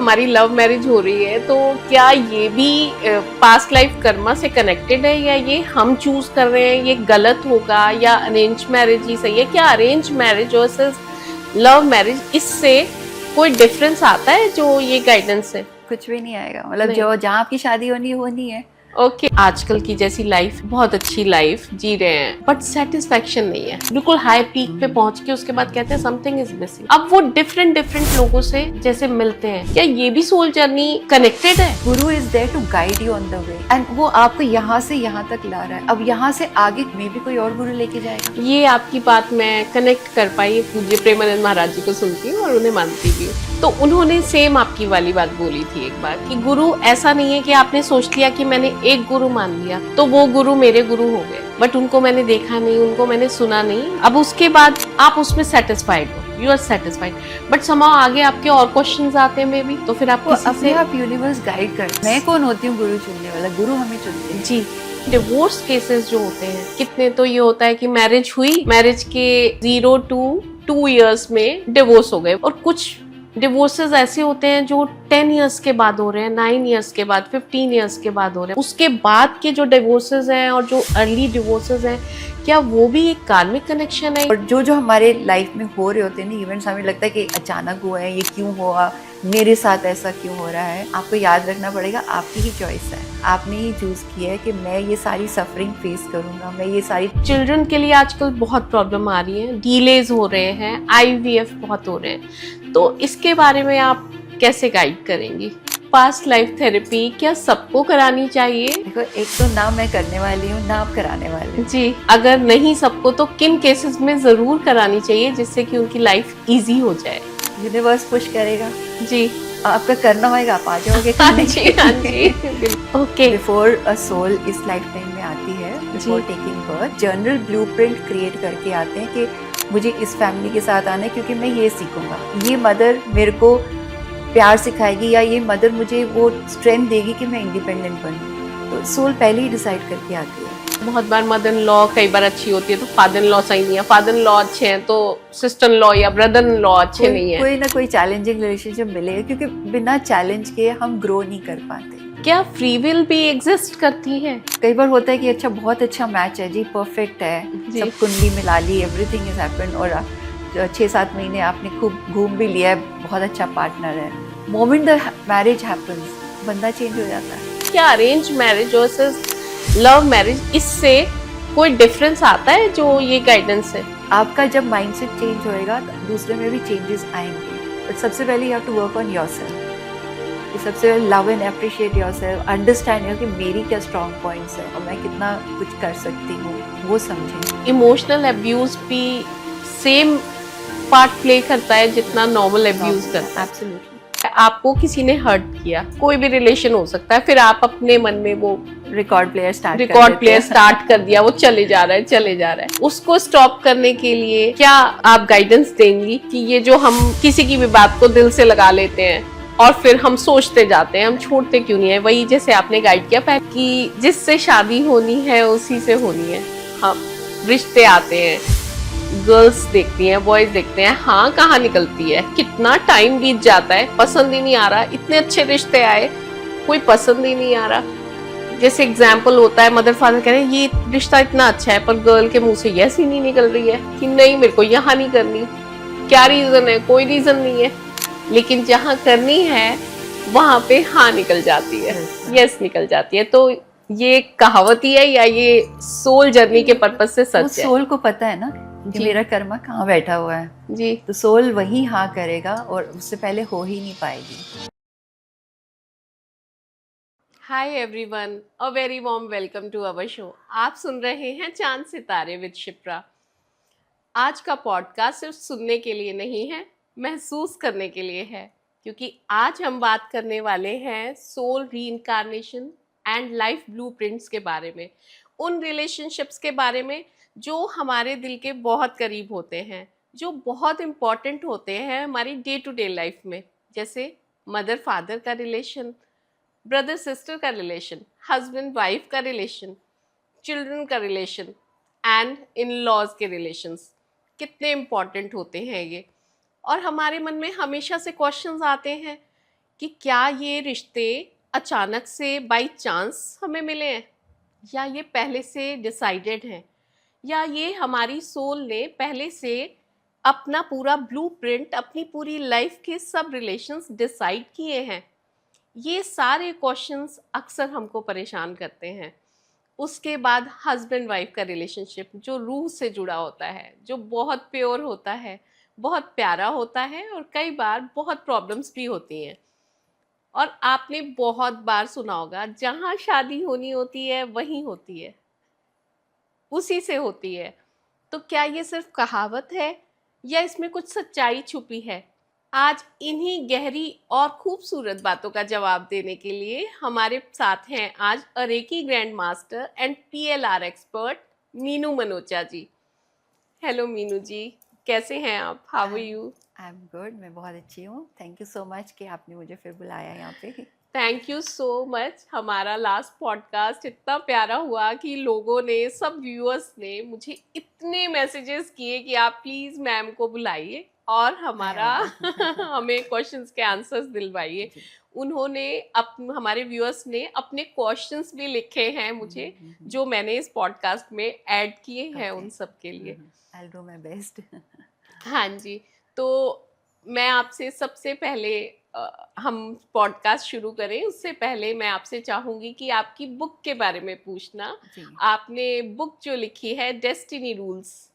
हमारी love marriage हो रही है, तो क्या ये भी पास्ट लाइफ कर्मा से कनेक्टेड है, या ये हम चूज कर रहे हैं, ये गलत होगा, या अरेंज मैरिज ही सही है? क्या arrange marriage versus love marriage, इससे कोई डिफरेंस आता है जो ये गाइडेंस है? कुछ भी नहीं आएगा, मतलब नहीं। जो जहाँ आपकी शादी होनी है वो नहीं है। ओके, आजकल की जैसी लाइफ, बहुत अच्छी लाइफ जी रहे हैं, बट सेटिस्फेक्शन नहीं है, बिल्कुल हाई पीक पे पहुंच के उसके बाद कहते हैं समथिंग इज मिसिंग। अब वो डिफरेंट लोगों से जैसे मिलते हैं, क्या ये भी सोल जर्नी कनेक्टेड है? Guru is there to guide you on the way, and वो आपको यहाँ से यहाँ तक ला रहा है। अब यहाँ से आगे में भी कोई और गुरु लेके जाएगा। ये आपकी बात मैं कनेक्ट कर पाई, पूज्य प्रेमानंद महाराज जी को सुनती हूँ और उन्हें मानती भी हूँ। तो उन्होंने सेम आपकी वाली बात बोली थी एक बार कि गुरु ऐसा नहीं है कि आपने सोच लिया कि मैंने एक गुरु मान लिया तो वो गुरु मेरे गुरु हो गए, बट उनको मैंने देखा नहीं, उनको मैंने सुना नहीं। अब उसके बाद आप उसमें सेटिस्फाइड हो, यू आर सेटिस्फाइड, बट समाओ आगे आपके और क्वेश्चंस आते हैं मे बी, तो फिर आप किसी अपने से आप यूनिवर्स गाइड करते हैं। मैं कौन होती हूँ गुरु चुनने वाला? गुरु हमें चुनते हैं। जी। डिवोर्स केसेस जो होते हैं, कितने तो ये होता है कि मैरिज हुई, मैरिज के 0 to 2 इयर्स में डिवोर्स हो गए, और कुछ डिवोर्सेस ऐसे होते हैं जो 10 इयर्स के बाद हो रहे हैं, 9 इयर्स के बाद, 15 इयर्स के बाद हो रहे हैं। उसके बाद के जो डिवोर्सेस हैं और जो अर्ली डिवोर्सेस हैं, क्या वो भी एक कार्मिक कनेक्शन है? और जो हमारे लाइफ में हो रहे होते हैं ना इवेंट्स, हमें लगता है कि अचानक हुआ है, ये क्यों हुआ, मेरे साथ ऐसा क्यों हो रहा है। आपको याद रखना पड़ेगा, आपकी ही चॉइस है, आपने ही चूज किया है कि मैं ये सारी सफरिंग फेस करूंगा, मैं ये सारी। चिल्ड्रन के लिए आजकल बहुत प्रॉब्लम आ रही है, डिलेज हो रहे हैं, IVF बहुत हो रहे हैं, तो इसके बारे में आप कैसे गाइड करेंगी? पास्ट लाइफ थेरेपी क्या सबको करानी चाहिए? देखो, एक तो ना मैं करने वाली हूँ ना आप कराने वाले हैं। जी, अगर नहीं सबको तो किन केसेस में जरूर करानी चाहिए जिससे कि उनकी लाइफ इजी हो जाए? यूनिवर्स पुश करेगा जी, आपका करना होगा, आप आ जाओगे हाँ करने जी, के हाँ लिए। जी। ओके, बिफोर अ सोल इस लाइफ टाइम में आती है, before taking birth, general blueprint create करके आते हैं कि मुझे इस फैमिली के साथ आना है क्योंकि मैं ये सीखूंगा, ये मदर मेरे को प्यार सिखाएगी, या ये मदर मुझे वो स्ट्रेंथ देगी कि मैं इंडिपेंडेंट बनूं। तो सोल पहले ही डिसाइड करके आती है। बहुत बार मदर इन लॉ कई बार अच्छी होती है तो फादर इन लॉ सही नहीं है, फादर इन लॉ अच्छे हैं तो सिस्टर इन लॉ या ब्रदर इन लॉ अच्छे नहीं है। कोई ना कोई चैलेंजिंग रिलेशनशिप मिलेगा, क्योंकि बिना चैलेंज के हम ग्रो नहीं कर पाते। क्या फ्री विल भी एग्जिस्ट करती है? कई बार होता है कि अच्छा बहुत अच्छा मैच है जी, परफेक्ट है, जी। सब कुंडली मिला ली, एवरीथिंग इज हैपेंड, और 6-7 महीने आपने खूब घूम भी लिया है, बहुत अच्छा पार्टनर है। मोमेंट द मैरिज हैपेंस, बंदा चेंज हो जाता है। क्या arrange marriage versus love marriage, इससे कोई डिफरेंस आता है जो ये गाइडेंस है? आपका जब माइंडसेट चेंज होएगा तो दूसरे में भी चेंजेस आएंगे, बट सबसे पहले you have to work on yourself. सबसे पहले love and appreciate yourself, understand कि मेरी क्या स्ट्रॉन्ग पॉइंट्स है और मैं कितना कुछ कर सकती हूँ, वो समझें। इमोशनल अब्यूज भी सेम पार्ट प्ले करता है जितना नॉर्मल अब्यूज करता है? एब्सोल्युटली। आपको किसी ने हर्ट किया, कोई भी रिलेशन हो सकता है, फिर आप अपने मन में वो रिकॉर्ड प्लेयर स्टार्ट कर दिया, वो चले जा रहा है, उसको स्टॉप करने के लिए क्या आप गाइडेंस देंगी कि ये जो हम किसी की भी बात को दिल से लगा लेते हैं और फिर हम सोचते जाते हैं, हम छोड़ते क्यों नहीं है? वही जैसे आपने गाइड किया पहले कि जिससे शादी होनी है उसी से होनी है। हम रिश्ते आते हैं, गर्ल्स देखती हैं, बॉयज देखते हैं, हाँ कहाँ निकलती है, कितना टाइम बीत जाता है, पसंद ही नहीं आ रहा, इतने अच्छे रिश्ते आए, कोई पसंद ही नहीं आ रहा। जैसे एग्जाम्पल होता है, मदर फादर कह रहे हैं ये रिश्ता इतना अच्छा है, पर गर्ल के मुंह से यस ही नहीं निकल रही है कि नहीं मेरे को यहाँ नहीं करनी। क्या रीजन है? कोई रीजन नहीं है, लेकिन जहाँ करनी है वहां पे हाँ निकल जाती है, यस निकल जाती है। तो ये कहावत ही है या ये सोल जर्नी के पर्पज से सच है? सोल को पता है ना कि जी। मेरा कर्मा कहाँ बैठा हुआ है, जी, तो सोल वही हाँ करेगा और उससे पहले हो ही नहीं पाएगी। Hi everyone, a very warm welcome to our show. आप सुन रहे हैं चांद सितारे विद शिप्रा। आज का पॉडकास्ट सिर्फ सुनने के लिए नहीं है, महसूस करने के लिए है, क्योंकि आज हम बात करने वाले हैं soul reincarnation and life blueprints के बारे में, उन रिलेशनशिप्स के बारे में जो हमारे दिल के बहुत करीब होते हैं, जो बहुत इम्पॉर्टेंट होते हैं हमारी डे टू डे लाइफ में, जैसे मदर फादर का रिलेशन, ब्रदर सिस्टर का रिलेशन, हस्बैंड वाइफ का रिलेशन, चिल्ड्रन का रिलेशन एंड इन लॉज के रिलेशंस। कितने इम्पॉर्टेंट होते हैं ये, और हमारे मन में हमेशा से क्वेश्चंस आते हैं कि क्या ये रिश्ते अचानक से बाय चांस हमें मिले हैं, या ये पहले से डिसाइडेड हैं, या ये हमारी सोल ने पहले से अपना पूरा ब्लूप्रिंट, अपनी पूरी लाइफ के सब रिलेशंस डिसाइड किए हैं। ये सारे क्वेश्चंस अक्सर हमको परेशान करते हैं। उसके बाद हस्बैंड वाइफ का रिलेशनशिप जो रूह से जुड़ा होता है, जो बहुत प्योर होता है, बहुत प्यारा होता है, और कई बार बहुत प्रॉब्लम्स भी होती हैं। और आपने बहुत बार सुना होगा, जहाँ शादी होनी होती है वहीं होती है, उसी से होती है। तो क्या ये सिर्फ कहावत है, या इसमें कुछ सच्चाई छुपी है? आज इन्हीं गहरी और खूबसूरत बातों का जवाब देने के लिए हमारे साथ हैं आज Reiki grand master and PLR expert Meenu Manocha ji. Hello Meenu ji, कैसे हैं आप? How are you? I am good, मैं बहुत अच्छी हूँ। थैंक यू सो मच कि आपने मुझे फिर बुलाया यहाँ पे। Thank you so much. हमारा लास्ट पॉडकास्ट इतना प्यारा हुआ कि लोगों ने, सब व्यूअर्स ने मुझे इतने मैसेजेस किए कि आप प्लीज़ मैम को बुलाइए और हमारा हमें क्वेश्चंस के आंसर्स दिलवाइए। उन्होंने हमारे व्यूअर्स ने अपने क्वेश्चंस भी लिखे हैं मुझे, जो मैंने इस पॉडकास्ट में ऐड किए हैं उन सब के लिए। I do my best. हाँ जी, तो मैं आपसे सबसे पहले हम पॉडकास्ट शुरू करें उससे पहले मैं आपसे चाहूँगी कि आपकी बुक के बारे में पूछना। आपने बुक जो लिखी है डेस्टिनी रूल्स,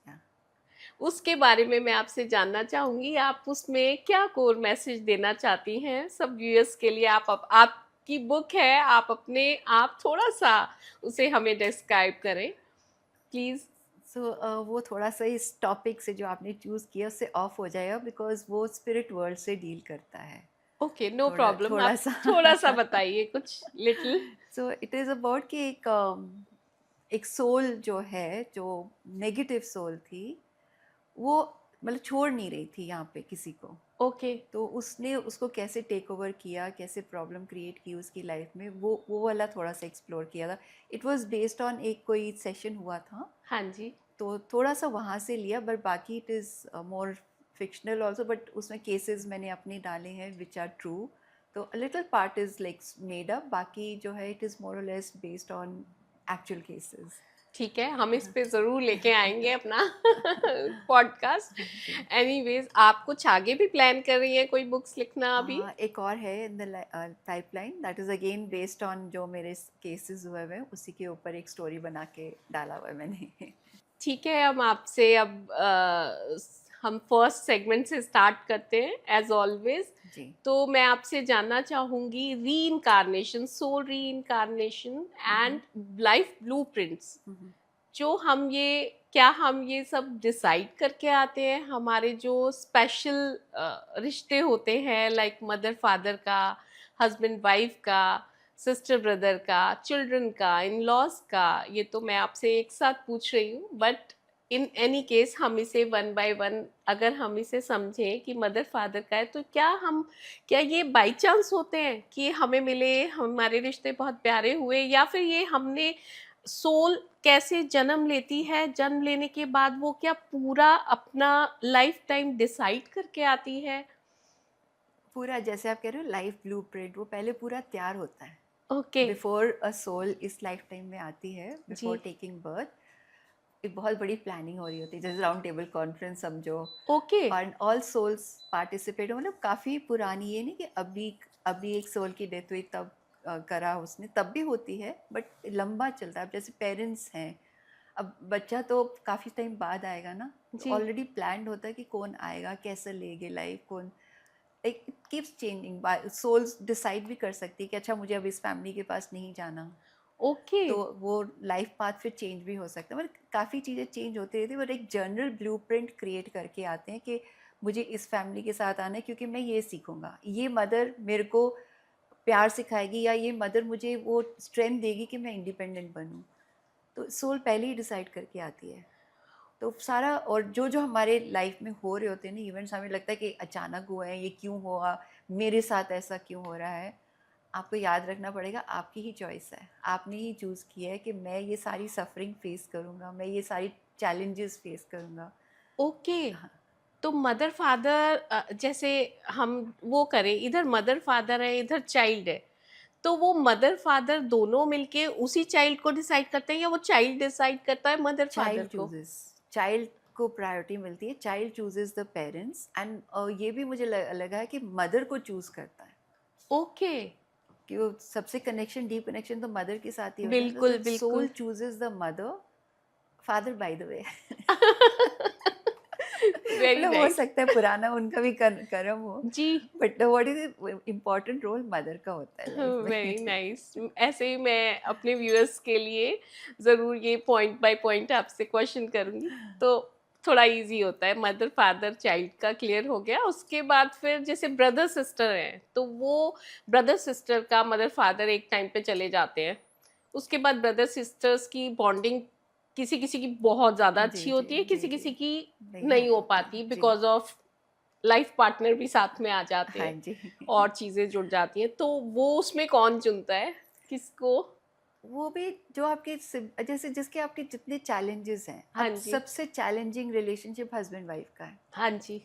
उसके बारे में मैं आपसे जानना चाहूँगी। आप उसमें क्या कोर मैसेज देना चाहती हैं सब व्यूअर्स के लिए? आपकी बुक है, आप थोड़ा सा उसे हमें डिस्क्राइब करें प्लीज़। वो थोड़ा सा इस टॉपिक से जो आपने चूज़ किया उससे ऑफ हो जाएगा, बिकॉज वो स्पिरिट वर्ल्ड से डील करता है। Okay, no problem. थोड़ा आप सा थोड़ा सा बताइए कुछ little. So it is about कि एक सोल जो है, जो नेगेटिव सोल थी, वो मतलब छोड़ नहीं रही थी यहाँ पे किसी को। ओके, तो उसने उसको कैसे टेक ओवर किया, कैसे प्रॉब्लम क्रिएट की उसकी लाइफ में, वो वाला थोड़ा सा एक्सप्लोर किया था। इट वाज बेस्ड ऑन एक कोई सेशन हुआ था, हाँ जी। तो थोड़ा सा वहाँ से लिया, बट बाकी it is more fictional also, but उसमें केसेस मैंने अपने डाले हैं विच आर ट्रू। तो little part is like made up, बाकी जो है इट इज़ मोर और less based on actual cases. ठीक है, हम इस पे ज़रूर लेके आएंगे अपना पॉडकास्ट। एनीवेज, आप कुछ आगे भी प्लान कर रही हैं कोई बुक्स लिखना अभी? एक और है in the pipeline, that is again based on जो मेरे केसेस हुए हुए हैं, उसी के ऊपर एक स्टोरी बना के डाला हुआ है मैंने। ठीक है, हम आपसे अब हम फर्स्ट सेगमेंट से स्टार्ट करते हैं एज ऑलवेज। जी। तो मैं आपसे जानना चाहूँगी री इनकारनेशन, सोल री इनकारनेशन एंड लाइफ ब्लूप्रिंट्स, जो क्या हम ये सब डिसाइड करके आते हैं? हमारे जो स्पेशल रिश्ते होते हैं, लाइक मदर फादर का, हस्बैंड वाइफ का, सिस्टर ब्रदर का, चिल्ड्रन का, इन लॉज का, ये तो मैं आपसे एक साथ पूछ रही हूँ, बट इन एनी केस हम इसे वन बाय वन अगर हम इसे समझें कि मदर फादर का है, तो क्या ये बाई चांस होते हैं कि हमें मिले, हमारे रिश्ते बहुत प्यारे हुए, या फिर ये हमने सोल कैसे जन्म लेती है, जन्म लेने के बाद वो क्या पूरा अपना लाइफ टाइम डिसाइड करके आती है? पूरा जैसे आप कह रहे हो लाइफ ब्लूप्रिंट, वो पहले पूरा तैयार होता है ओके बिफोर अ सोल इस लाइफ टाइम में आती है, बिफोर जी। Taking birth. एक बहुत बड़ी प्लानिंग हो रही होती है, जैसे राउंड टेबल कॉन्फ्रेंस समझो, ओके और ऑल सोल्स पार्टिसिपेट हो। मतलब काफ़ी पुरानी, ये नहीं कि अभी अभी एक सोल की डेथ हुई तब करा उसने, तब भी होती है, बट लंबा चलता है। अब जैसे पेरेंट्स हैं, अब बच्चा तो काफ़ी टाइम बाद आएगा ना, तो जी। ऑलरेडी प्लान्ड होता है कि कौन आएगा, कैसे लेगे लाइफ, कौन एक कीप्स चेंजिंग। सोल्स डिसाइड भी कर सकती है कि अच्छा मुझे अब इस फैमिली के पास नहीं जाना, ओके तो वो लाइफ पाथ फिर चेंज भी हो सकता है। मतलब काफ़ी चीज़ें चेंज होती रहती है, बट एक जनरल ब्लूप्रिंट क्रिएट करके आते हैं कि मुझे इस फैमिली के साथ आना है क्योंकि मैं ये सीखूंगा, ये मदर मेरे को प्यार सिखाएगी, या ये मदर मुझे वो स्ट्रेंथ देगी कि मैं इंडिपेंडेंट बनूं। तो सोल पहले ही डिसाइड करके आती है। तो सारा, और जो जो हमारे लाइफ में हो रहे होते हैं ना इवेंट्स, हमें लगता है कि अचानक हुआ है, ये क्यों हुआ, मेरे साथ ऐसा क्यों हो रहा है। आपको याद रखना पड़ेगा, आपकी ही चॉइस है, आपने ही चूज़ किया है कि मैं ये सारी सफरिंग फेस करूँगा, मैं ये सारी चैलेंजेस फेस करूँगा। ओके। हाँ। तो मदर फादर जैसे हम वो करें, इधर मदर फादर है इधर चाइल्ड है, तो वो मदर फादर दोनों मिलके उसी चाइल्ड को डिसाइड करते हैं या वो चाइल्ड डिसाइड करता है मदर फादर चाइल्ड को? चूजेस, चाइल्ड को प्रायोरिटी मिलती है, child chooses the parents and ये भी मुझे लगा है कि मदर को चूज करता है ओके, कि वो सबसे कनेक्शन, डीप कनेक्शन तो मदर के साथ ही होता है, बिल्कुल तो सोल बिल्कुल। Chooses the mother, father by the way. Very मतलब हो नाइस। सकता है पुराना उनका भी कर्म हो, जी, but what is important role mother का होता है लाइफ वेरी में। नाइस। ऐसे ही मैं अपने व्यूअर्स के लिए ज़रूर ये पॉइंट बाय पॉइंट आपसे क्वेश्चन करूँगी, तो थोड़ा इजी होता है। मदर फादर चाइल्ड का क्लियर हो गया, उसके बाद फिर जैसे ब्रदर सिस्टर हैं, तो वो ब्रदर सिस्टर का मदर फादर एक टाइम पे चले जाते हैं, उसके बाद ब्रदर सिस्टर्स की बॉन्डिंग किसी किसी की बहुत ज़्यादा जी अच्छी जी होती है, जी किसी जी, किसी की नहीं हो नहीं हो पाती पाती, जी। बिकॉज ऑफ लाइफ पार्टनर भी साथ में आ जाते हाँ हैं जी। और चीज़ें जुड़ जाती हैं, तो वो उसमें कौन चुनता है किसको? वो भी जो आपके जैसे जिसके आपके जितने चैलेंजेस हैं, हाँ अब जी, सबसे चैलेंजिंग रिलेशनशिप हस्बैंड वाइफ का है। हाँ जी,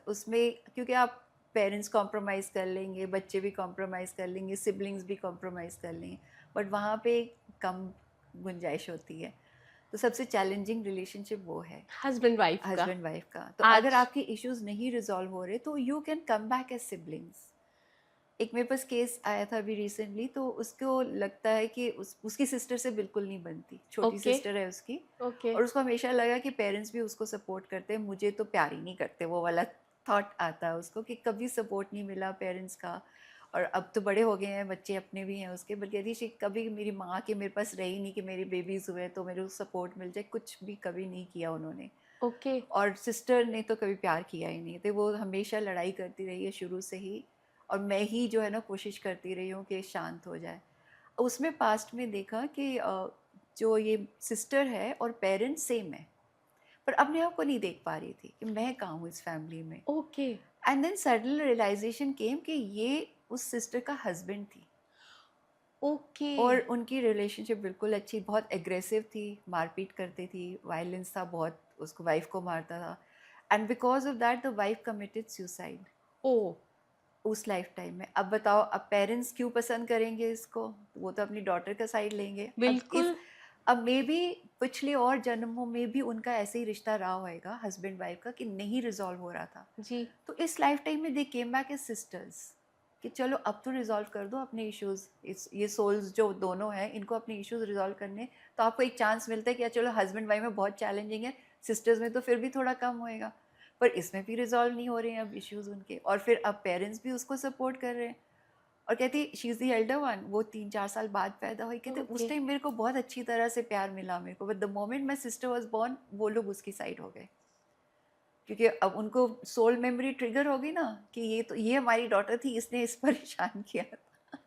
उसमें क्योंकि आप पेरेंट्स कॉम्प्रोमाइज़ कर लेंगे, बच्चे भी कॉम्प्रोमाइज़ कर लेंगे, सिबलिंग्स भी कॉम्प्रोमाइज़ कर लेंगे, बट वहाँ पे कम गुंजाइश होती है। तो सबसे चैलेंजिंग रिलेशनशिप वो है हस्बैंड वाइफ का। हस्बैंड वाइफ का। तो अगर आज आपके इश्यूज नहीं रिजॉल्व हो रहे तो you can come back as siblings. एक मेरे पास केस आया था अभी रिसेंटली, तो उसको लगता है कि उसकी सिस्टर से बिल्कुल नहीं बनती, छोटी ओके, सिस्टर है उसकी, ओके, और उसको हमेशा लगा कि पेरेंट्स भी उसको सपोर्ट करते हैं, मुझे तो प्यार ही नहीं करते, वो वाला थॉट आता है उसको कि कभी सपोर्ट नहीं मिला पेरेंट्स का। और अब तो बड़े हो गए हैं, बच्चे अपने भी हैं उसके, बट कहती थी कभी मेरी माँ के मेरे पास रही नहीं कि मेरी बेबीज़ हुए तो मेरे को सपोर्ट मिल जाए, कुछ भी कभी नहीं किया उन्होंने। ओके, और सिस्टर ने तो कभी प्यार किया ही नहीं, तो वो हमेशा लड़ाई करती रही है शुरू से ही, और मैं ही जो है ना कोशिश करती रही हूँ कि शांत हो जाए। उसमें पास्ट में देखा कि जो ये सिस्टर है और पेरेंट्स सेम है, पर अपने आप को नहीं देख पा रही थी कि मैं कहाँ हूँ इस फैमिली में। Okay, and then sudden realisation came कि ये उस सिस्टर का हस्बैंड थी, ओके, और उनकी रिलेशनशिप बिल्कुल अच्छी, बहुत एग्रेसिव थी, मारपीट करती थी, वायलेंस था बहुत, उसको वाइफ को मारता था। And because of that the wife committed suicide oh, उस लाइफ टाइम में। अब बताओ, अब पेरेंट्स क्यों पसंद करेंगे इसको, वो तो अपनी डॉटर का साइड लेंगे। बिल्कुल, अब मे बी पिछले और जन्मों में भी उनका ऐसे ही रिश्ता रहा होएगा हस्बैंड वाइफ का कि नहीं रिजॉल्व हो रहा था। जी, तो इस लाइफ टाइम में दे केम बैक एज सिस्टर्स कि चलो अब तो रिजॉल्व कर दो अपने इश्यूज, इस ये सोल्स जो दोनों हैं इनको अपने इश्यूज रिजॉल्व करने। तो आपको एक चांस मिलता है कि चलो हस्बैंड वाइफ में बहुत चैलेंजिंग है, सिस्टर्स में तो फिर भी थोड़ा कम होएगा, पर इसमें भी रिजॉल्व नहीं हो रहे हैं अब इश्यूज उनके, और फिर अब पेरेंट्स भी उसको सपोर्ट कर रहे हैं। और कहती she is the Elder one, वो 3-4 साल बाद पैदा हुई, कहते उस ओके, टाइम मेरे को बहुत अच्छी तरह से प्यार मिला मेरे को, but the moment my sister was born वो लोग उसकी साइड हो गए, क्योंकि अब उनको सोल मेमोरी ट्रिगर होगी ना कि ये तो ये हमारी डॉटर थी, इसने इस परेशान किया था।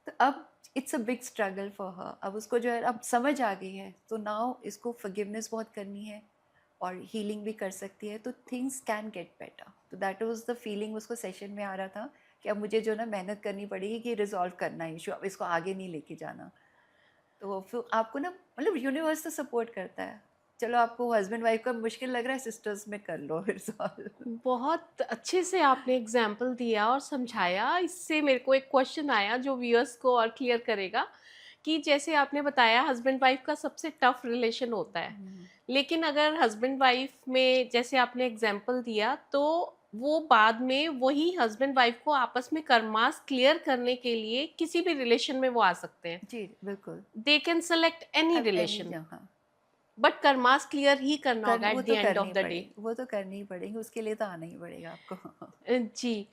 तो अब it's a big struggle for her. अब उसको जो है अब समझ आ गई है, तो नाउ इसको फॉरगिवनेस बहुत करनी है और हीलिंग भी कर सकती है, तो थिंग्स कैन गेट बेटर। तो दैट वाज द फीलिंग उसको सेशन में आ रहा था कि अब मुझे जो ना मेहनत करनी पड़ेगी कि रिजॉल्व करना है इशू, अब इसको आगे नहीं लेके जाना। तो फिर आपको ना मतलब यूनिवर्स तो सपोर्ट करता है, चलो आपको हस्बैंड वाइफ का मुश्किल लग रहा है, सिस्टर्स में कर लो रिजॉल्व। बहुत अच्छे से आपने एग्जाम्पल दिया और समझाया। इससे मेरे को एक क्वेश्चन आया जो व्यूअर्स को और क्लियर करेगा, कि जैसे आपने बताया हस्बैंड वाइफ का सबसे टफ रिलेशन होता है, लेकिन अगर हस्बैंड वाइफ में जैसे आपने एग्जाम्पल दिया, तो वो बाद में वही हस्बैंड वाइफ को आपस में कर्मास क्लियर करने के लिए किसी भी रिलेशन में वो आ सकते हैं। जी बिल्कुल। दे कैन सेलेक्ट एनी अब एनी रिलेशन, जहाँ बट कर्मास क्लियर ही करना कर, होगा वो एट द तो एंड ऑफ करनी द डे। पड़ेगी, वो तो करनी ही पड़ेगी, उसके लिए तो आना ही पड़ेगा आपको। जी,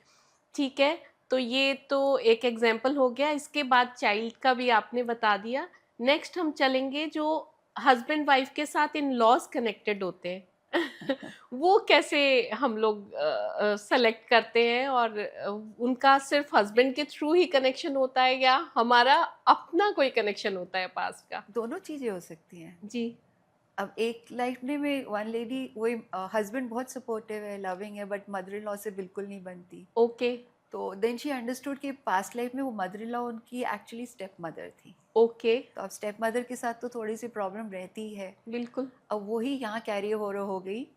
ठीक है। तो ये तो एक एग्जाम्पल हो गया, इसके बाद चाइल्ड का भी आपने बता दिया। नेक्स्ट हम चलेंगे जो हस्बैंड वाइफ के साथ इन लॉज कनेक्टेड होते हैं। वो कैसे हम लोग सेलेक्ट करते हैं, और उनका सिर्फ हस्बैंड के थ्रू ही कनेक्शन होता है या हमारा अपना कोई कनेक्शन होता है पास्ट का? दोनों चीज़ें हो सकती हैं। जी, अब एक लाइफ में वन लेडी, वही हस्बैंड बहुत सपोर्टिव है, लविंग है, बट मदर इन लॉ से बिल्कुल नहीं बनती। ओके, तो देन शी अंडरस्टूड कि पास्ट लाइफ में वो मदर इन लॉ उनकी एक्चुअली स्टेप मदर थी। ओके, तो अब स्टेप मदर के साथ तो थोड़ी सी प्रॉब्लम रहती ही है। बिल्कुल, अब वही यहाँ कैरी हो गई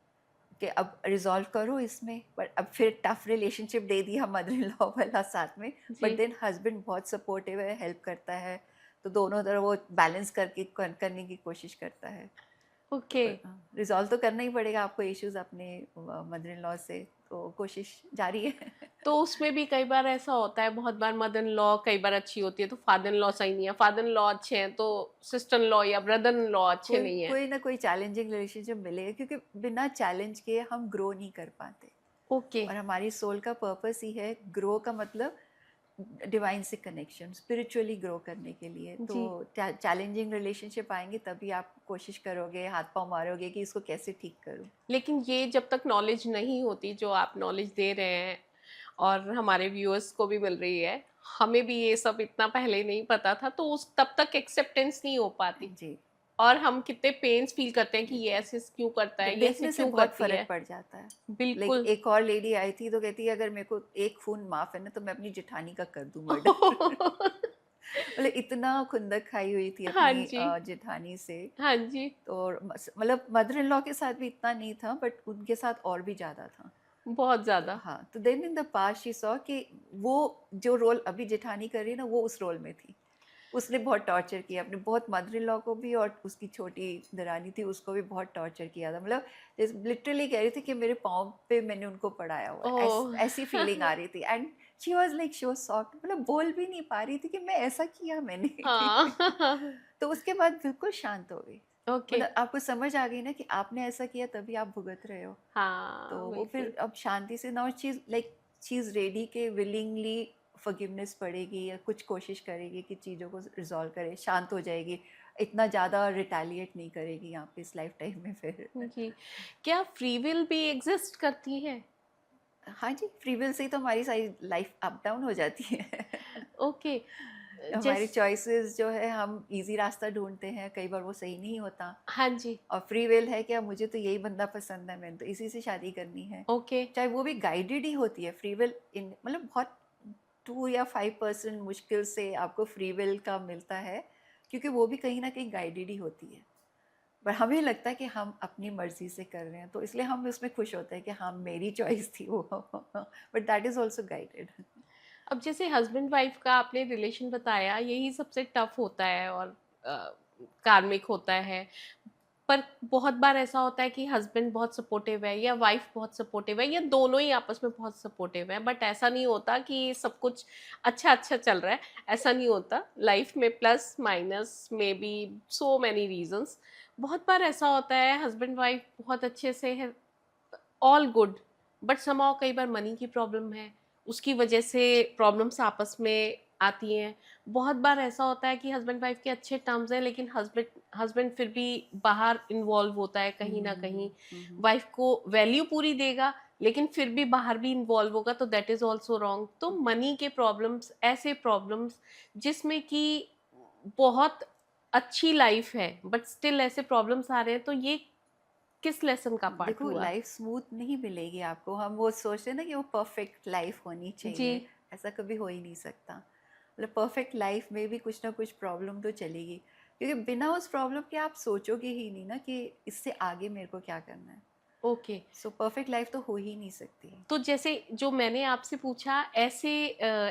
कि अब रिजॉल्व करो इसमें, बट अब फिर टफ रिलेशनशिप दे दिया मदर इन लॉ वाला साथ में। जी। बट देन हस्बैंड बहुत सपोर्टिव है, हेल्प करता है, तो दोनों तरफ वो बैलेंस करके करने की कोशिश करता है। ओके। रिजॉल्व तो करना ही पड़ेगा आपको इश्यूज अपने मदर इन लॉ से, तो कोशिश जारी है। तो उसमें भी कई बार ऐसा होता है, बहुत बार मदर इन लॉ कई बार अच्छी होती है तो फादर इन लॉ सही नहीं है, फादर इन लॉ अच्छे हैं तो सिस्टर इन लॉ या ब्रदर इन लॉ अच्छे कोई नहीं है। कोई ना कोई चैलेंजिंग रिलेशनशिप मिलेगा, क्योंकि बिना चैलेंज के हम ग्रो नहीं कर पाते। ओके। और हमारी सोल का पर्पस ही है ग्रो का, मतलब डिवाइन से कनेक्शन, स्पिरिचुअली ग्रो करने के लिए। तो जी। चैलेंजिंग रिलेशनशिप आएंगे तभी आप कोशिश करोगे, हाथ पांव मारोगे कि इसको कैसे ठीक करूं। लेकिन ये जब तक नॉलेज नहीं होती जो आप नॉलेज दे रहे हैं और हमारे व्यूअर्स को भी मिल रही है, हमें भी ये सब इतना पहले नहीं पता था, तो उस तब तक एक्सेप्टेंस नहीं हो पाती जी। और हम कितने पेन्स फील करते हैं कि ये ऐसे क्यों करता है, ये ऐसे देखने से क्यों बहुत करती फर्क है। पड़ जाता है। बिल्कुल। एक और लेडी आई थी तो कहती है अगर मेरे को एक खून माफ है ना तो मैं अपनी जेठानी का कर दूं मर्डर। मतलब इतना खुंदक खाई हुई थी हाँ अपनी जी। जेठानी से। हाँ जी। तो मतलब मदर इन लॉ के साथ भी इतना नहीं था, बट उनके साथ और भी ज्यादा था। बहुत तो ज्यादा। हाँ, तो then in the past she saw कि वो जो रोल अभी जेठानी कर रही है ना, वो उस रोल में थी। उसने बहुत टॉर्चर किया अपने, बहुत मदर इन लॉ को भी, और उसकी छोटी दरानी थी उसको भी बहुत टॉर्चर किया था। मतलब लिटरली कह रही थी कि मेरे पाँव पे मैंने उनको पढ़ाया हुआ है, ओह। ऐसी फीलिंग आ रही थी। And she was like she was shocked, मतलब बोल भी नहीं पा रही थी कि मैं ऐसा किया मैंने। हाँ। तो उसके बाद बिल्कुल शांत हो गई। ओके। मतलब आपको समझ आ गई ना कि आपने ऐसा किया तभी आप भुगत रहे हो। तो हाँ वो बिल्कुल। फिर अब शांति से, now she like she is ready के विलिंगली फॉरगिवनेस पड़ेगी या कुछ कोशिश करेगी कि चीज़ों को रिजॉल्व करे, शांत हो जाएगी, इतना ज़्यादा रिटेलिएट नहीं करेगी यहाँ पे इस लाइफ टाइम में फिर। जी। क्या फ्री विल भी एग्जिस्ट करती है? हाँ जी, फ्री विल से ही तो हमारी सारी लाइफ अप डाउन हो जाती है। ओके। हमारी जैस चॉइसेस जो है, हम इजी रास्ता ढूंढते हैं, कई बार वो सही नहीं होता। हाँ जी। और फ्री विल है कि अब मुझे तो यही बंदा पसंद है, मैंने तो इसी से शादी करनी है। ओके। चाहे वो भी गाइडेड ही होती है फ्री विल, इन मतलब बहुत 2 या 5% मुश्किल से आपको फ्री विल का मिलता है, क्योंकि वो भी कहीं ना कहीं गाइडेड ही होती है। पर हमें लगता है कि हम अपनी मर्जी से कर रहे हैं, तो इसलिए हम उसमें खुश होते हैं कि हाँ मेरी चॉइस थी वो। But that is also guided. अब जैसे हस्बैंड वाइफ का आपने रिलेशन बताया, यही सबसे टफ होता है और कार्मिक होता है। पर बहुत बार ऐसा होता है कि हस्बैंड बहुत सपोर्टिव है या वाइफ बहुत सपोर्टिव है या दोनों ही आपस में बहुत सपोर्टिव है, बट ऐसा नहीं होता कि सब कुछ अच्छा अच्छा चल रहा है। ऐसा नहीं होता लाइफ में, प्लस माइनस में बी सो मैनी रीजंस। बहुत बार ऐसा होता है हस्बैंड वाइफ बहुत अच्छे से है, ऑल गुड, बट समहाउ कई बार मनी की प्रॉब्लम है, उसकी वजह से प्रॉब्लम्स आपस में आती हैं। बहुत बार ऐसा होता है कि हस्बैंड वाइफ के अच्छे टर्म्स हैं लेकिन हस्बैंड हस्बैंड फिर भी बाहर इन्वॉल्व होता है कहीं ना कहीं, वाइफ को वैल्यू पूरी देगा लेकिन फिर भी बाहर भी इन्वॉल्व होगा, तो दैट इज ऑल्सो रॉन्ग। तो मनी के प्रॉब्लम्स, ऐसे प्रॉब्लम्स जिसमें कि बहुत अच्छी लाइफ है बट स्टिल ऐसे प्रॉब्लम्स आ रहे हैं, तो ये किस लेसन का पार्ट देखो, हुआ? लाइफ स्मूथ नहीं मिलेगी आपको। हम वो सोचते हैं ना कि वो परफेक्ट लाइफ होनी जी। चाहिए, ऐसा कभी हो ही नहीं सकता। मतलब परफेक्ट लाइफ में भी कुछ ना कुछ प्रॉब्लम तो चलेगी, क्योंकि बिना उस प्रॉब्लम के आप सोचोगे ही नहीं ना कि इससे आगे मेरे को क्या करना है। ओके। सो परफेक्ट लाइफ तो हो ही नहीं सकती। तो जैसे जो मैंने आपसे पूछा, ऐसे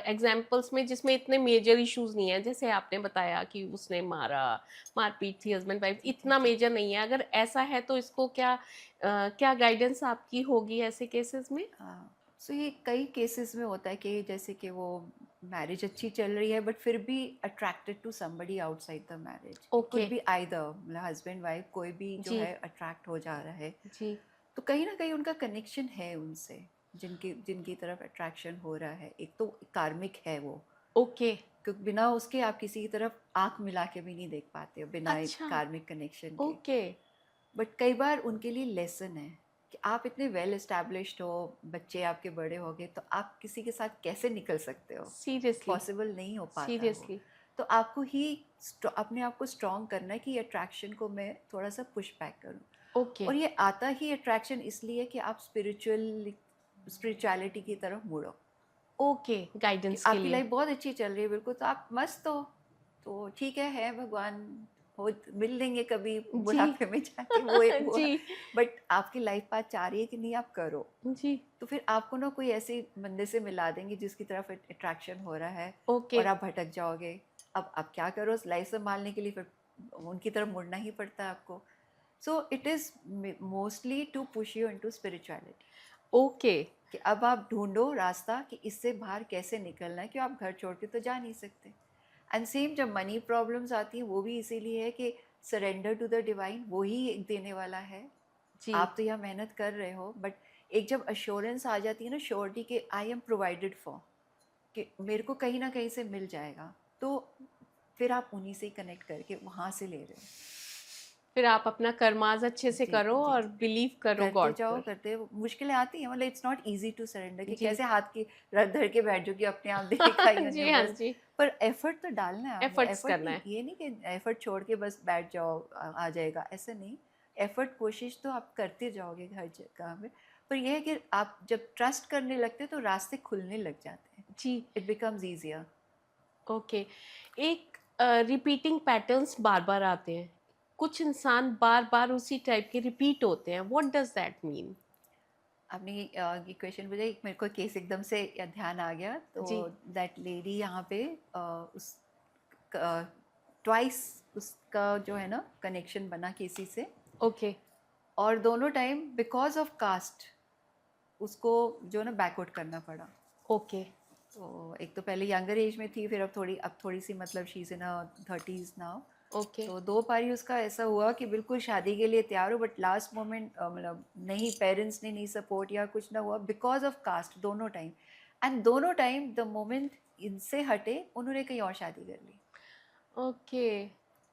एग्जाम्पल्स में जिसमें इतने मेजर इश्यूज नहीं है, जैसे आपने बताया कि उसने मारा, मारपीट थी हस्बैंड वाइफ, जी इतना जी। मेजर नहीं है, अगर ऐसा है तो इसको क्या क्या गाइडेंस आपकी होगी ऐसे केसेस में? सो ये कई केसेस में होता है कि जैसे कि वो मैरिज अच्छी चल रही है बट फिर भी attracted to somebody outside the marriage. It okay. Could be either, मतलब हस्बैंड वाइफ कोई भी जो जी। है अट्रैक्ट हो जा रहा है। जी। तो कहीं ना कहीं उनका कनेक्शन है उनसे, जिनकी जिनकी तरफ अट्रैक्शन हो रहा है। एक तो कार्मिक है वो, ओके। क्योंकि बिना उसके आप किसी की तरफ आंख मिला के भी नहीं देख पाते हो बिना एक अच्छा। कार्मिक कनेक्शन के। ओके। बट कई बार उनके लिए लेसन है कि आप इतने वेल एस्टैब्लिश्ड हो, बच्चे आपके बड़े हो गए, तो आप किसी के साथ कैसे निकल सकते हो। सीरियसली। पॉसिबल नहीं हो पाता वो। सीरियसली। तो आपको ही अपने आप को स्ट्रॉन्ग करना है कि अट्रैक्शन को मैं थोड़ा सा पुश बैक करूँ। ओके। और ये आता ही अट्रैक्शन इसलिए कि आप स्पिरिचुअलिटी की तरफ मुड़ो। ओके, कि गाइडेंस के आपकी लिए। लाइफ बहुत अच्छी चल रही है बिल्कुल, तो आप मस्त हो, तो ठीक है भगवान हो मिल लेंगे कभी जी बुढ़ापे में जाके, वो जी बट आपकी लाइफ पाथ चाह रही है कि नहीं आप करो, जी तो फिर आपको ना कोई ऐसे बंदे से मिला देंगे जिसकी तरफ अट्रैक्शन हो रहा है ओके और आप भटक जाओगे। अब आप क्या करो, लाइफ संभालने के लिए फिर उनकी तरफ मुड़ना ही पड़ता है आपको। So it is mostly to push you into spirituality, okay कि अब आप ढूंढो रास्ता कि इससे बाहर कैसे निकलना है, कि आप घर छोड़ के तो जा नहीं सकते। एंड सेम जब मनी प्रॉब्लम्स आती हैं वो भी इसीलिए है कि सरेंडर टू द डिवाइन, वो ही एक देने वाला है। जी आप तो यहाँ मेहनत कर रहे हो, बट एक जब अश्योरेंस आ जाती है ना, श्योरिटी कि आई एम प्रोवाइडेड फॉर, कि मेरे को कहीं ना कहीं से मिल जाएगा, तो फिर आप उन्हीं से कनेक्ट करके वहाँ से ले रहे हो। फिर आप अपना कर्माज अच्छे से जी करो जी, और बिलीव करो करते गॉड जाओ पर। करते, मुश्किलें आती हैं, मतलब it's not easy to surrender, कि जी कैसे हाथ की रख धर के बैठ जाओ कि अपने आप देखेगा जी हाँ यूनिवर्स। जी, पर एफर्ट तो डालना है आपने, एफर्ट्स एफर्ट करना नहीं, है। ये नहीं कि एफर्ट छोड़ के बस बैठ जाओ आ जाएगा, ऐसा नहीं। एफर्ट कोशिश तो आप करते जाओगे हर जगह में, पर यह है कि आप जब ट्रस्ट करने लगते हो तो रास्ते खुलने लग जाते हैं, जी इट बिकम्स ईजियर। ओके। एक रिपीटिंग पैटर्न्स बार बार आते हैं, कुछ इंसान बार बार उसी टाइप के रिपीट होते हैं, व्हाट डज दैट मीन? आपने ये क्वेश्चन मुझे, मेरे को केस एकदम से ध्यान आ गया। तो जी दैट लेडी यहाँ पे उस ट्वाइस उसका जो है ना कनेक्शन बना किसी से, ओके और दोनों टाइम बिकॉज ऑफ कास्ट उसको जो है ना बैकआउट करना पड़ा। ओके तो एक तो पहले यंगर एज में थी, फिर अब थोड़ी सी मतलब she is in 30s now. Okay तो दो बारी उसका ऐसा हुआ कि बिल्कुल शादी के लिए तैयार हो, बट लास्ट मोमेंट मतलब नहीं, पेरेंट्स ने नहीं सपोर्ट या कुछ ना हुआ बिकॉज ऑफ कास्ट दोनों टाइम। एंड दोनों टाइम द मोमेंट इनसे हटे उन्होंने कहीं और शादी कर ली। ओके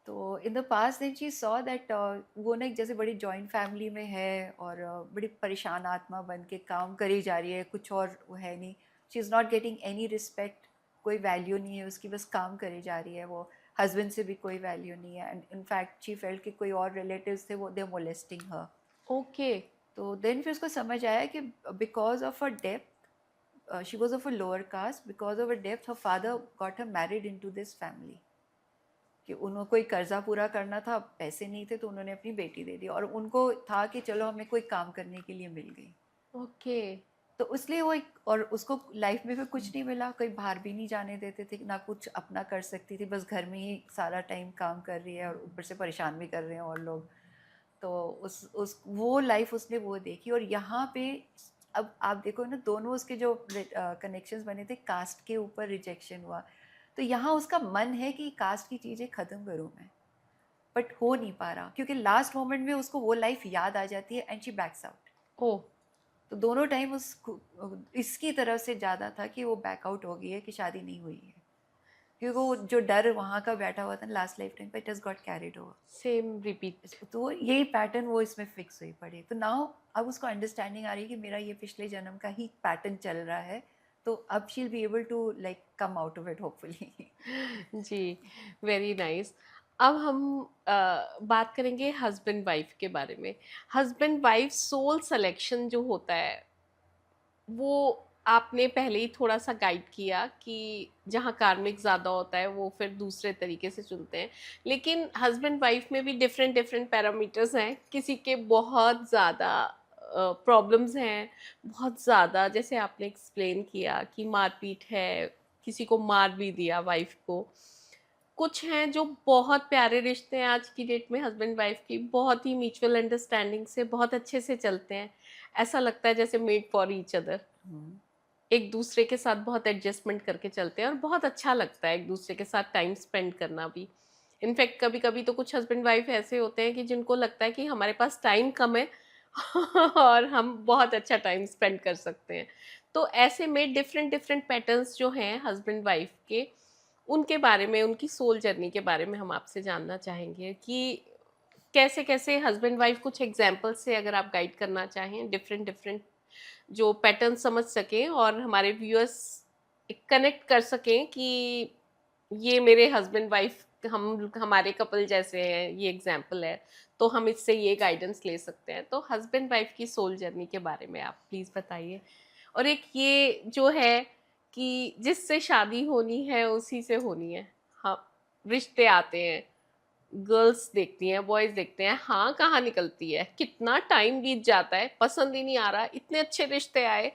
तो in the past then she saw that वो ना एक जैसे बड़ी जॉइंट फैमिली में है, और बड़ी परेशान आत्मा बन के काम करी जा रही है, कुछ और वो है नहीं, she is not getting any respect, कोई वैल्यू नहीं है उसकी, बस काम करी जा रही है, वो हस्बैंड से भी कोई वैल्यू नहीं है। एंड इनफैक्ट शी फेल्ट कि कोई और रिलेटिव्स थे वो दे मोलेस्टिंग हर। ओके तो देन फिर उसको समझ आया कि बिकॉज ऑफ अ डेप्थ, she was of a lower caste, because of a डेप्थ her father got her married into this family, कि उनको कोई कर्जा पूरा करना था, पैसे नहीं थे, तो उन्होंने अपनी बेटी दे दी, और उनको था कि चलो हमें कोई काम करने के लिए मिल गई। ओके तो इसलिए वो और उसको लाइफ में फिर कुछ नहीं मिला, कोई बाहर भी नहीं जाने देते थे, ना कुछ अपना कर सकती थी, बस घर में ही सारा टाइम काम कर रही है और ऊपर से परेशान भी कर रहे हैं और लोग। तो उस वो लाइफ उसने वो देखी। और यहाँ पे अब आप देखो ना, दोनों उसके जो कनेक्शंस बने थे, कास्ट के ऊपर रिजेक्शन हुआ, तो यहाँ उसका मन है कि कास्ट की चीज़ें ख़त्म करूँ मैं, बट हो नहीं पा रहा, क्योंकि लास्ट मोमेंट में उसको वो लाइफ याद आ जाती है एंड शी बैक्स आउट। ओ तो दोनों टाइम उसको इसकी तरफ से ज़्यादा था कि वो बैकआउट हो गई है, कि शादी नहीं हुई है, क्योंकि वो जो डर वहाँ का बैठा हुआ था लास्ट लाइफ टाइम पर, it has got carried over. Same repeat. तो यही पैटर्न वो इसमें फिक्स हुई पड़ी। तो नाउ अब उसको अंडरस्टैंडिंग आ रही है कि मेरा ये पिछले जन्म का ही पैटर्न चल रहा है, तो अब she will be able to like come out of it hopefully. जी वेरी नाइस। अब हम बात करेंगे हस्बैंड वाइफ के बारे में। हस्बैंड वाइफ सोल सिलेक्शन जो होता है, वो आपने पहले ही थोड़ा सा गाइड किया कि जहाँ कार्मिक ज़्यादा होता है वो फिर दूसरे तरीके से चुनते हैं, लेकिन हस्बैंड वाइफ में भी डिफरेंट डिफरेंट पैरामीटर्स हैं। किसी के बहुत ज़्यादा प्रॉब्लम्स हैं, बहुत ज़्यादा, जैसे आपने एक्सप्लेन किया कि मारपीट है, किसी को मार भी दिया वाइफ को। कुछ हैं जो बहुत प्यारे रिश्ते हैं आज की डेट में, हस्बैंड वाइफ की बहुत ही म्यूचुअल अंडरस्टैंडिंग से बहुत अच्छे से चलते हैं, ऐसा लगता है जैसे मेड फॉर ईच अदर, एक दूसरे के साथ बहुत एडजस्टमेंट करके चलते हैं और बहुत अच्छा लगता है एक दूसरे के साथ टाइम स्पेंड करना भी। इनफैक्ट कभी कभी तो कुछ हस्बैंड वाइफ ऐसे होते हैं कि जिनको लगता है कि हमारे पास टाइम कम है और हम बहुत अच्छा टाइम स्पेंड कर सकते हैं। तो ऐसे में डिफरेंट डिफरेंट पैटर्न्स जो हैं हस्बैंड वाइफ के, उनके बारे में, उनकी सोल जर्नी के बारे में हम आपसे जानना चाहेंगे कि कैसे कैसे हस्बैंड वाइफ, कुछ एग्जाम्पल से अगर आप गाइड करना चाहें, डिफरेंट डिफरेंट जो पैटर्न समझ सकें और हमारे व्यूअर्स कनेक्ट कर सकें कि ये मेरे हस्बैंड वाइफ, हम हमारे कपल जैसे हैं, ये एग्जाम्पल है, तो हम इससे ये गाइडेंस ले सकते हैं। तो हस्बैंड वाइफ की सोल जर्नी के बारे में आप प्लीज़ बताइए। और एक ये जो है कि जिससे शादी होनी है उसी से होनी है, हाँ, रिश्ते आते हैं, गर्ल्स देखती हैं, बॉयज देखते हैं, हाँ कहाँ निकलती है, कितना टाइम बीत जाता है, पसंद ही नहीं आ रहा, इतने अच्छे रिश्ते आए,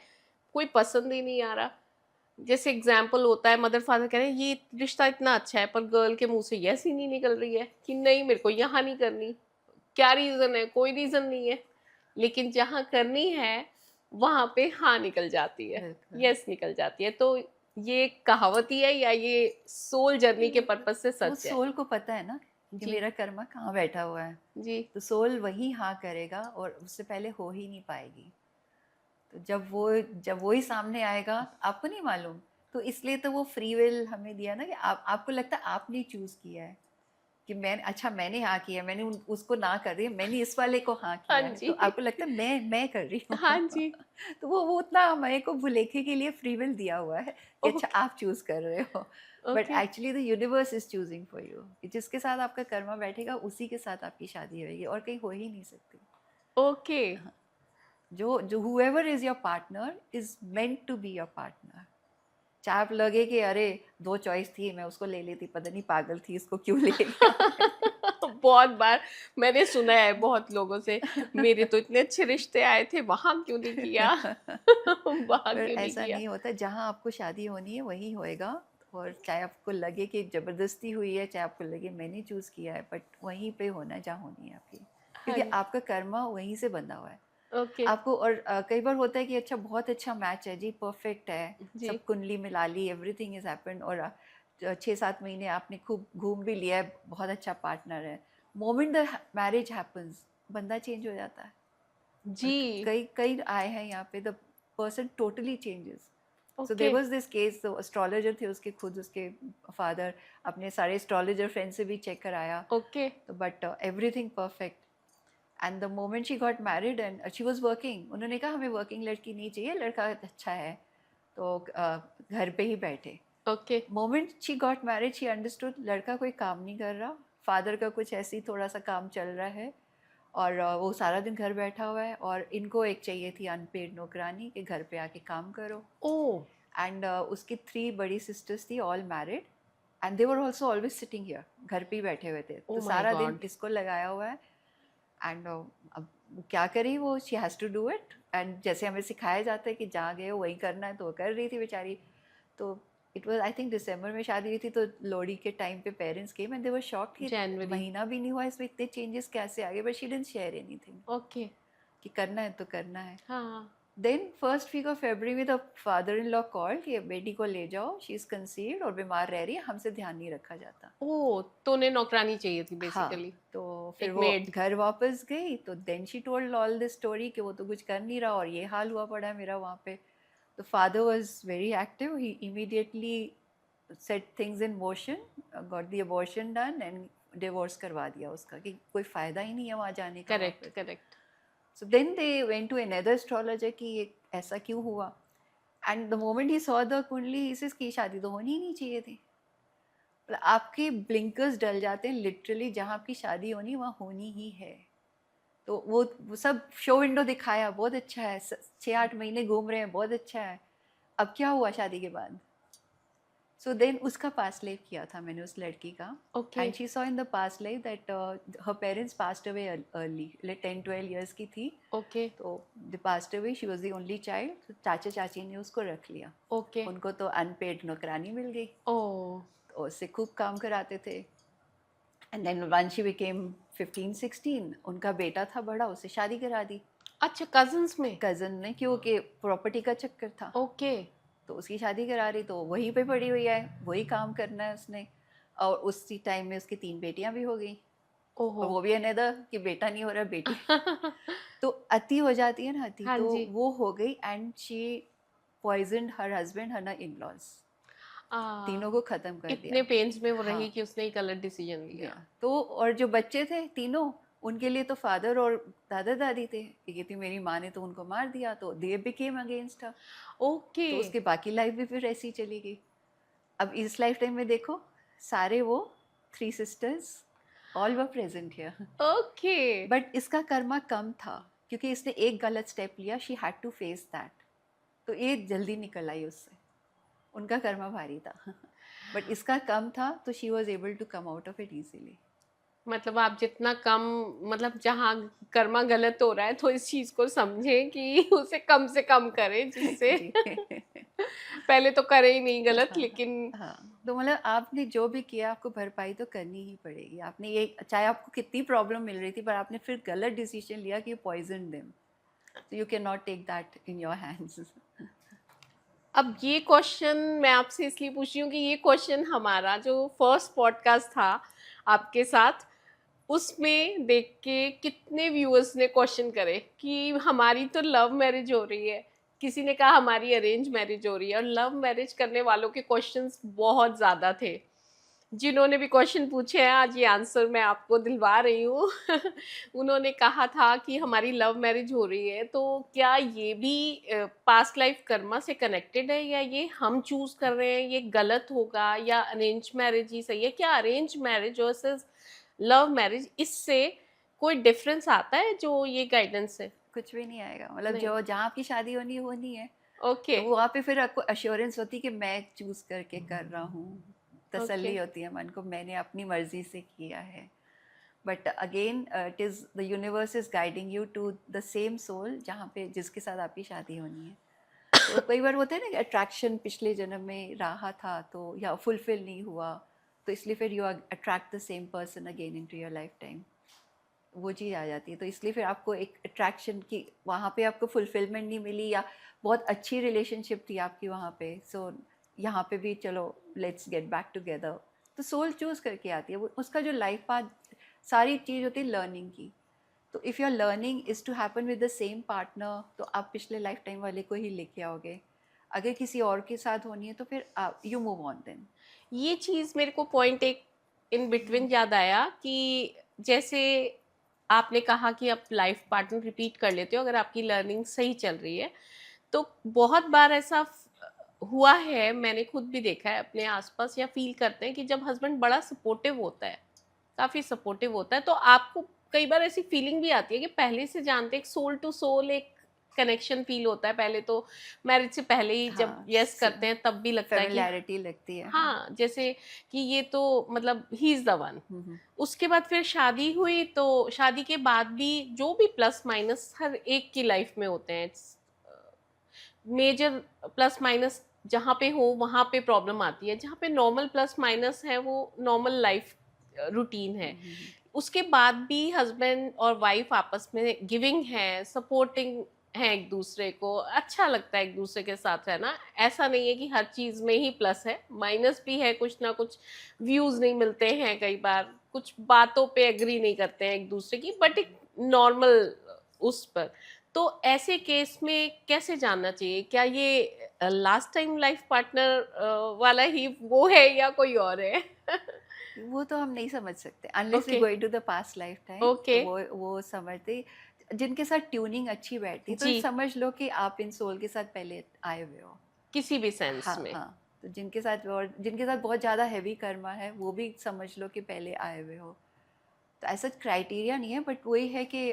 कोई पसंद ही नहीं आ रहा। जैसे एग्जाम्पल होता है, मदर फादर कह रहे हैं ये रिश्ता इतना अच्छा है, पर गर्ल के मुंह से यस ही नहीं निकल रही है कि नहीं मेरे को यहाँ नहीं करनी। क्या रीजन है? कोई रीजन नहीं है, लेकिन जहाँ करनी है वहां पे हाँ निकल जाती है, बिल्कुल। यस निकल जाती है। तो ये कहावत ही है या ये सोल जर्नी के पर्पज से वो सच है? सोल को पता है ना कि जी मेरा कर्मा कहाँ बैठा हुआ है, जी। तो सोल वही हाँ करेगा और उससे पहले हो ही नहीं पाएगी। तो जब वो ही सामने आएगा, आपको नहीं मालूम, तो इसलिए तो वो फ्री विल हमें दिया ना कि आपको लगता है आपने चूज किया है कि मैंने हाँ किया, मैंने उसको ना कर रही है, मैंने इस वाले को हाँ हाँ किया है, तो जी। आपको लगता है मैं कर रही हूँ। हाँ जी। तो वो उतना हमारे को भुलेखे के लिए फ्री विल दिया हुआ है कि अच्छा ओके। आप चूज कर रहे हो, but okay. Actually the universe is choosing for you. जिसके साथ आपका कर्मा बैठेगा उसी के साथ आपकी शादी होगी, और कहीं हो ही नहीं सकती। ओके। जो whoever is your partner is meant to be your partner। चाहे आप लगे कि अरे दो चॉइस थी, मैं उसको ले लेती, पता नहीं पागल थी, इसको क्यों ले लिया मैंने। बहुत बार मैंने सुना है बहुत लोगों से, मेरे तो इतने अच्छे रिश्ते आए थे, वहां क्यों नहीं किया? वहां पर क्यों नहीं ऐसा किया? नहीं होता, जहाँ आपको शादी होनी है वही होएगा। और चाहे आपको लगे कि जबरदस्ती हुई है, चाहे आपको लगे मैंने चूज किया है, बट वहीं पे होना जहाँ होनी है आपकी, हाँ क्योंकि आपका कर्मा वहीं से बंधा हुआ है ओके। आपको। और कई बार होता है कि अच्छा बहुत अच्छा मैच है जी, परफेक्ट है, जी। सब कुंडली मिला ली, एवरीथिंग इज हैपेंड, और 6-7 महीने आपने खूब घूम भी लिया है, बहुत अच्छा पार्टनर है। मोमेंट द मैरिज हैपन्स, बंदा चेंज हो जाता है। और जी। कई कई आए हैं यहाँ पे, the person totally changes. So there okay. Was this case, तो एस्ट्रोलॉजर थे उसके, खुद उसके फादर अपने सारे एस्ट्रोलॉजर फ्रेंड से भी चेक कराया, ओके। तो but everything perfect. And the moment she got married and she was working, उन्होंने कहा हमें वर्किंग लड़की नहीं चाहिए, लड़का अच्छा है तो घर पे ही बैठे। Okay. Moment she got married she understood लड़का कोई काम नहीं कर रहा, फादर का कुछ ऐसी थोड़ा सा काम चल रहा है, और वो सारा दिन घर बैठा हुआ है, और इनको एक चाहिए थी अनपेड नौकरानी कि घर पे आके काम करो। ओ। एंड उसकी 3 बड़ी सिस्टर्स थी, all married, and they were also always sitting here, घर पे ही बैठे हुए थे, ओ तो माय सारा दिन गॉड। इसको लगाया हुआ है। एंड अब क्या करी वो, she has to do it, and जैसे हमें सिखाया जाता है कि जहाँ गए हो वही करना है, तो वो कर रही थी बेचारी। तो इट वाज आई थिंक दिसंबर में शादी हुई थी, तो लोहड़ी के टाइम पे parents came and they were shocked कि जनवरी। महीना भी नहीं हुआ इसमें इतने चेंजेस कैसे आ गए, but she didn't share anything okay. कि करना है तो करना है। हाँ। Then first week of February में the father in law call कि बेटी को ले जाओ, शी इज़ कंसीव्ड और बीमार रह रही है, हमसे ध्यान नहीं रखा जाता। ओ, तो उन्हें नौकरानी चाहिए थी हाँ, बेसिकली। तो फिर एक वो मेड। घर वापस गई, तो then she told all this story कि वो तो कुछ कर नहीं रहा और ये हाल हुआ पड़ा है मेरा वहाँ पे। तो father was very active, he immediately set things in motion, got the abortion done and divorce करवा दिया उसका कि कोई फ़ायदा ही नहीं है वहाँ जाने का करेक्ट वापस। Correct. So then they went to another astrologer कि ये ऐसा क्यों हुआ, and the moment he saw the kundli, इसकी शादी तो होनी ही नहीं चाहिए थी। मतलब आपके ब्लिंकर्स डल जाते हैं लिटरली, जहाँ आपकी शादी होनी वहाँ होनी ही है। तो वो सब शो विंडो दिखाया, बहुत अच्छा है, 6-8 महीने घूम रहे हैं, बहुत अच्छा है। अब क्या हुआ शादी के बाद? सो देन उसका पास्ट लाइफ किया था मैंने उस लड़की का, okay. And she saw in the past life that her parents passed away early, like 10-12 years की थी, ओके। तो they passed away, she was the only child, तो चाचा चाची ने उसको रख लिया। ओके। उनको तो अनपेड नौकरानी मिल गई, ओ। तो उससे खूब काम कराते थे। And then when she became 15-16, उनका बेटा था बड़ा, उससे शादी करा दी अच्छा, कजन्स में? कज़न ने, क्योंकि प्रॉपर्टी का चक्कर था, ओके। तो उसकी शादी करा रही, तो वहीं पे पड़ी हुई है, वही काम करना है उसने। और उसी टाइम में उसकी 3 बेटियां भी हो गई, ओहो। और वो भी अनदर कि बेटा नहीं हो रहा, बेटी। तो अति हो जाती है ना, अति, हाँ तो जी। वो हो गई, and she poisoned her husband, her in laws, ah, तीनों को खत्म कर इतने दिया। पेन्स में वो रही हाँ, कि उसने ही गलत डिसीजन लिया। या तो, और जो बच्चे थे तीनों, उनके लिए तो फादर और दादा दादी थे, ये कहती मेरी माँ ने तो उनको मार दिया, तो they became against her. Okay. तो उसकी बाकी लाइफ भी फिर ऐसी ही चली गई। अब इस लाइफ टाइम में देखो, सारे वो 3 sisters all were present here, okay. But इसका कर्मा कम था क्योंकि इसने एक गलत स्टेप लिया, she had to face that, तो ये जल्दी निकल आई उससे, उनका कर्मा भारी था। बट इसका कम था, तो she was able to come out of it easily. मतलब आप जितना कम, मतलब जहाँ कर्मा गलत हो रहा है तो इस चीज को समझें कि उसे कम से कम करें, जिससे जी। पहले तो करे ही नहीं गलत, हाँ, लेकिन हाँ। तो मतलब आपने जो भी किया आपको भरपाई तो करनी ही पड़ेगी। आपने ये चाहे आपको कितनी प्रॉब्लम मिल रही थी पर आपने फिर गलत डिसीजन लिया कि पॉइजन देम, तो you can not take that in your hands. अब ये क्वेश्चन मैं आपसे इसलिए पूछ रही हूँ कि ये क्वेश्चन हमारा जो फर्स्ट पॉडकास्ट था आपके साथ, उसमें देख के कितने व्यूअर्स ने क्वेश्चन करे कि हमारी तो लव मैरिज हो रही है, किसी ने कहा हमारी अरेंज मैरिज हो रही है, और लव मैरिज करने वालों के क्वेश्चंस बहुत ज़्यादा थे। जिन्होंने भी क्वेश्चन पूछे हैं, आज ये आंसर मैं आपको दिलवा रही हूँ। उन्होंने कहा था कि हमारी लव मैरिज हो रही है, तो क्या ये भी पास्ट लाइफ कर्मा से कनेक्टेड है, या ये हम चूज कर रहे हैं, ये गलत होगा, या अरेंज मैरिज ही सही है? क्या arrange marriage versus love marriage, इससे कोई डिफरेंस आता है जो ये गाइडेंस है? कुछ भी नहीं आएगा। मतलब नहीं। जो जहाँ आपकी शादी होनी है वो नहीं है, ओके। तो वहाँ पे फिर आपको अश्योरेंस होती है कि मैं चूज करके कर रहा हूँ। ओके। तसल्ली होती है मन को, मैंने अपनी मर्जी से किया है। But again it is the universe is guiding you to the same soul जहाँ पे जिसके साथ आपकी शादी होनी है। तो कई बार होता है ना कि अट्रैक्शन पिछले जन्म में रहा था तो, या फुलफिल नहीं हुआ, तो इसलिए फिर you attract the same person again into your lifetime, वो चीज़ आ जाती है। तो इसलिए फिर आपको एक अट्रैक्शन की, वहाँ पे आपको फुलफिलमेंट नहीं मिली, या बहुत अच्छी रिलेशनशिप थी आपकी वहाँ पे, सो यहाँ पे भी चलो लेट्स गेट बैक टुगेदर। तो सोल चूज करके आती है, वो उसका जो लाइफ पाथ सारी चीज़ होती है लर्निंग की। तो if your learning is to happen with the same partner, तो आप पिछले लाइफ टाइम वाले को ही लेके आओगे। अगर किसी और के साथ होनी है तो फिर यू मूव ऑन देन। ये चीज़ मेरे को पॉइंट एक इन बिटवीन याद आया कि जैसे आपने कहा कि आप लाइफ पार्टनर रिपीट कर लेते हो अगर आपकी लर्निंग सही चल रही है, तो बहुत बार ऐसा हुआ है, मैंने खुद भी देखा है अपने आसपास, या फील करते हैं कि जब हस्बैंड बड़ा सपोर्टिव होता है, काफ़ी सपोर्टिव होता है, तो आपको कई बार ऐसी फीलिंग भी आती है कि पहले से जानते, एक सोल टू सोल एक कनेक्शन फील होता है। पहले तो मैरिज से पहले ही जब हाँ, यस करते हैं तब भी लगता है कि फेमिलैरिटी लगती है। हाँ। हाँ, जैसे कि ये तो मतलब ही इज द वन। हम्म। उसके बाद फिर शादी हुई, तो शादी के बाद भी जो भी प्लस माइनस हर एक की लाइफ में होते हैं, मेजर प्लस माइनस जहाँ पे हो वहाँ पे प्रॉब्लम आती है, जहाँ पे नॉर्मल प्लस माइनस है वो नॉर्मल लाइफ रूटीन है। उसके बाद भी हस्बैंड और वाइफ आपस में गिविंग है, सपोर्टिंग है एक दूसरे को, अच्छा लगता है एक दूसरे के साथ रहना। ऐसा नहीं है कि हर चीज़ में ही प्लस है, माइनस भी है, कुछ ना कुछ व्यूज़ नहीं मिलते हैं, कई बार कुछ बातों पे एग्री नहीं करते हैं एक दूसरे की, बट एक नॉर्मल उस पर। तो ऐसे केस में कैसे जानना चाहिए, क्या ये लास्ट टाइम लाइफ पार्टनर वाला ही वो है या कोई और है? वो तो हम नहीं समझ सकते unless we okay. Going to the past lifetime. Okay. तो वो समझते जिनके साथ ट्यूनिंग अच्छी बैठती, तो जी, समझ लो कि आप इन सोल के साथ पहले आए हुए हो। किसी भी सेंस हाँ, में। हाँ। तो जिनके साथ बहुत ज़्यादा हैवी कर्मा है वो भी समझ लो कि पहले आए हुए हो। तो ऐसा क्राइटेरिया नहीं है, बट वही है कि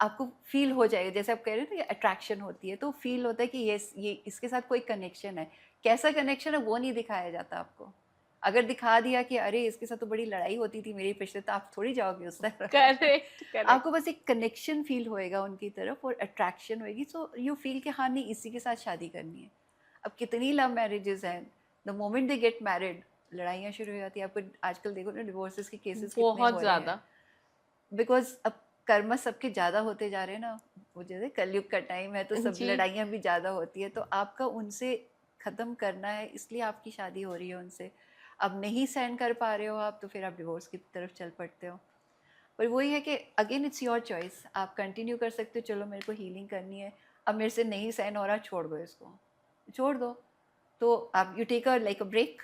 आपको फील हो जाएगा, जैसे आप कह रहे हो ना अट्रैक्शन होती है, तो फील होता है कि ये इसके साथ कोई कनेक्शन है। कैसा कनेक्शन है वो नहीं दिखाया जाता आपको। अगर दिखा दिया कि अरे इसके साथ तो बड़ी लड़ाई होती थी मेरी पिछले, तो आप थोड़ी जाओगे उस तरफ। Correct, correct. आपको बस एक कनेक्शन फील होएगा उनकी तरफ और अट्रैक्शन होएगी, सो यू फील कि हाँ नहीं इसी के साथ शादी करनी है। अब कितनी लव मैरिजेस हैं, the moment they get married लड़ाइयाँ शुरू हो जाती है। आपको आजकल देखो ना डिवोर्सेस के केसेस कितने बहुत हो रहे हैं, ज्यादा। बिकॉज अब कर्म सबके ज़्यादा होते जा रहे हैं ना। वो जैसे कलयुग का टाइम है तो सब जी। लड़ाइयाँ भी ज़्यादा होती है, तो आपका उनसे ख़त्म करना है, इसलिए आपकी शादी हो रही है उनसे। अब नहीं सहन कर पा रहे हो आप, तो फिर आप डिवोर्स की तरफ चल पड़ते हो। पर वही है कि अगेन इट्स योर चॉइस, आप कंटिन्यू कर सकते हो, चलो मेरे को हीलिंग करनी है, अब मेरे से नहीं सहन हो रहा, छोड़ दो इसको, छोड़ दो। तो आप you take a like a break,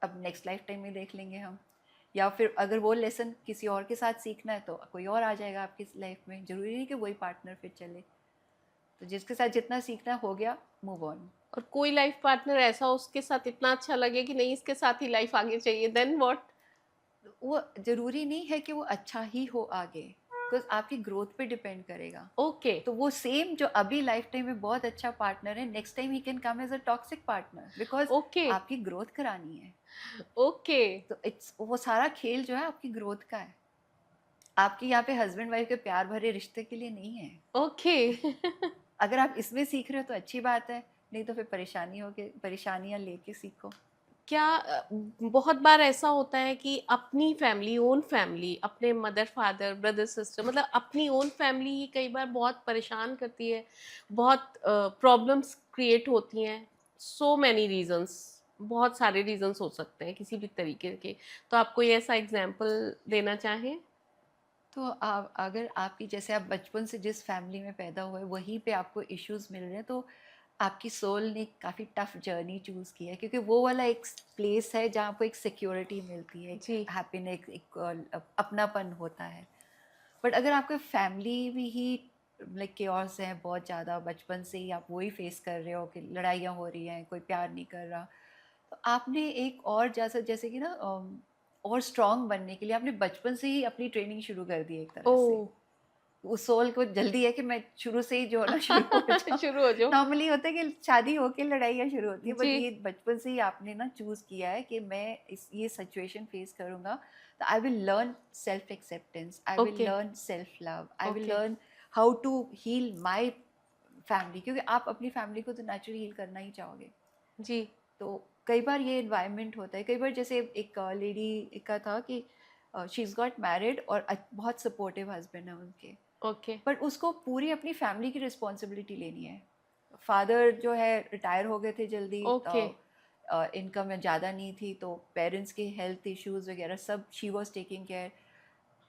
अब नेक्स्ट लाइफ टाइम में देख लेंगे हम। या फिर अगर वो लेसन किसी और के साथ सीखना है तो कोई और आ जाएगा आपकी लाइफ में, ज़रूरी नहीं कि वही पार्टनर फिर चले। तो जिसके साथ जितना सीखना हो गया, मूव ऑन। और कोई लाइफ पार्टनर ऐसा उसके साथ इतना अच्छा लगे कि नहीं इसके साथ ही लाइफ आगे चाहिए, देन व्हाट? वो ज़रूरी नहीं है कि वो अच्छा ही हो आगे, बिकॉज आपकी ग्रोथ पे डिपेंड करेगा। ओके। तो वो सेम जो अभी लाइफ टाइम में बहुत अच्छा पार्टनर है, next time he can come as a toxic partner, because okay. आपकी ग्रोथ करानी है। ओके। तो इट्स वो सारा खेल जो है आपकी ग्रोथ का है। आपके यहाँ पे हस्बैंड वाइफ के प्यार भरे रिश्ते के लिए नहीं है। ओके। अगर आप इसमें सीख रहे हो तो अच्छी बात है, नहीं तो फिर परेशानियां लेके सीखो। क्या बहुत बार ऐसा होता है कि अपनी फैमिली, ओन फैमिली, अपने मदर फादर ब्रदर सिस्टर, मतलब अपनी ओन फैमिली ही कई बार बहुत परेशान करती है, बहुत प्रॉब्लम्स क्रिएट होती हैं, सो मैनी रीजंस, बहुत सारे रीजंस हो सकते हैं किसी भी तरीके के। तो आप कोई ऐसा एग्जांपल देना चाहें? तो आप, अगर आपकी जैसे आप बचपन से जिस फैमिली में पैदा हुए वहीं पे आपको इश्यूज मिल रहे हैं, तो आपकी सोल ने काफ़ी टफ जर्नी चूज़ की है, क्योंकि वो वाला एक प्लेस है जहाँ आपको एक सिक्योरिटी मिलती है, जी। एक हैप्पीनेस, एक अपनापन होता है। बट अगर आपके फैमिली भी ही लाइक केओस है बहुत ज़्यादा, बचपन से ही आप वही फेस कर रहे हो कि लड़ाइयाँ हो रही हैं, कोई प्यार नहीं कर रहा, तो आपने एक और जैसा जैसे कि ना और स्ट्रांग बनने के लिए आपने बचपन से ही अपनी ट्रेनिंग शुरू कर दी एक तरह से। ओह। उस सोल को जल्दी है कि मैं शुरू से ही जो है ना शुरू हो जाऊं। शुरू हो जाओ। नॉर्मली होता है कि शादी होके लड़ाइयाँ शुरू होती है, बट जी। ये बचपन से ही आपने ना चूज किया है कि मैं ये सिचुएशन फेस करूंगा, तो I will learn self acceptance, I will okay. Learn self love, I will okay. Learn how to heal my family, क्योंकि आप अपनी फैमिली को तो नेचुरली हील करना ही चाहोगे। जी। तो कई बार ये इन्वायरमेंट होता है, कई बार जैसे एक लेडी का था कि शी इज़ गॉट मैरिड और बहुत सपोर्टिव हस्बैंड है उनके, ओके। पर उसको पूरी अपनी फैमिली की रिस्पॉन्सिबिलिटी लेनी है। फादर जो है रिटायर हो गए थे जल्दी, ओके। इनकम ज़्यादा नहीं थी, तो पेरेंट्स के हेल्थ इश्यूज वगैरह सब she was taking care.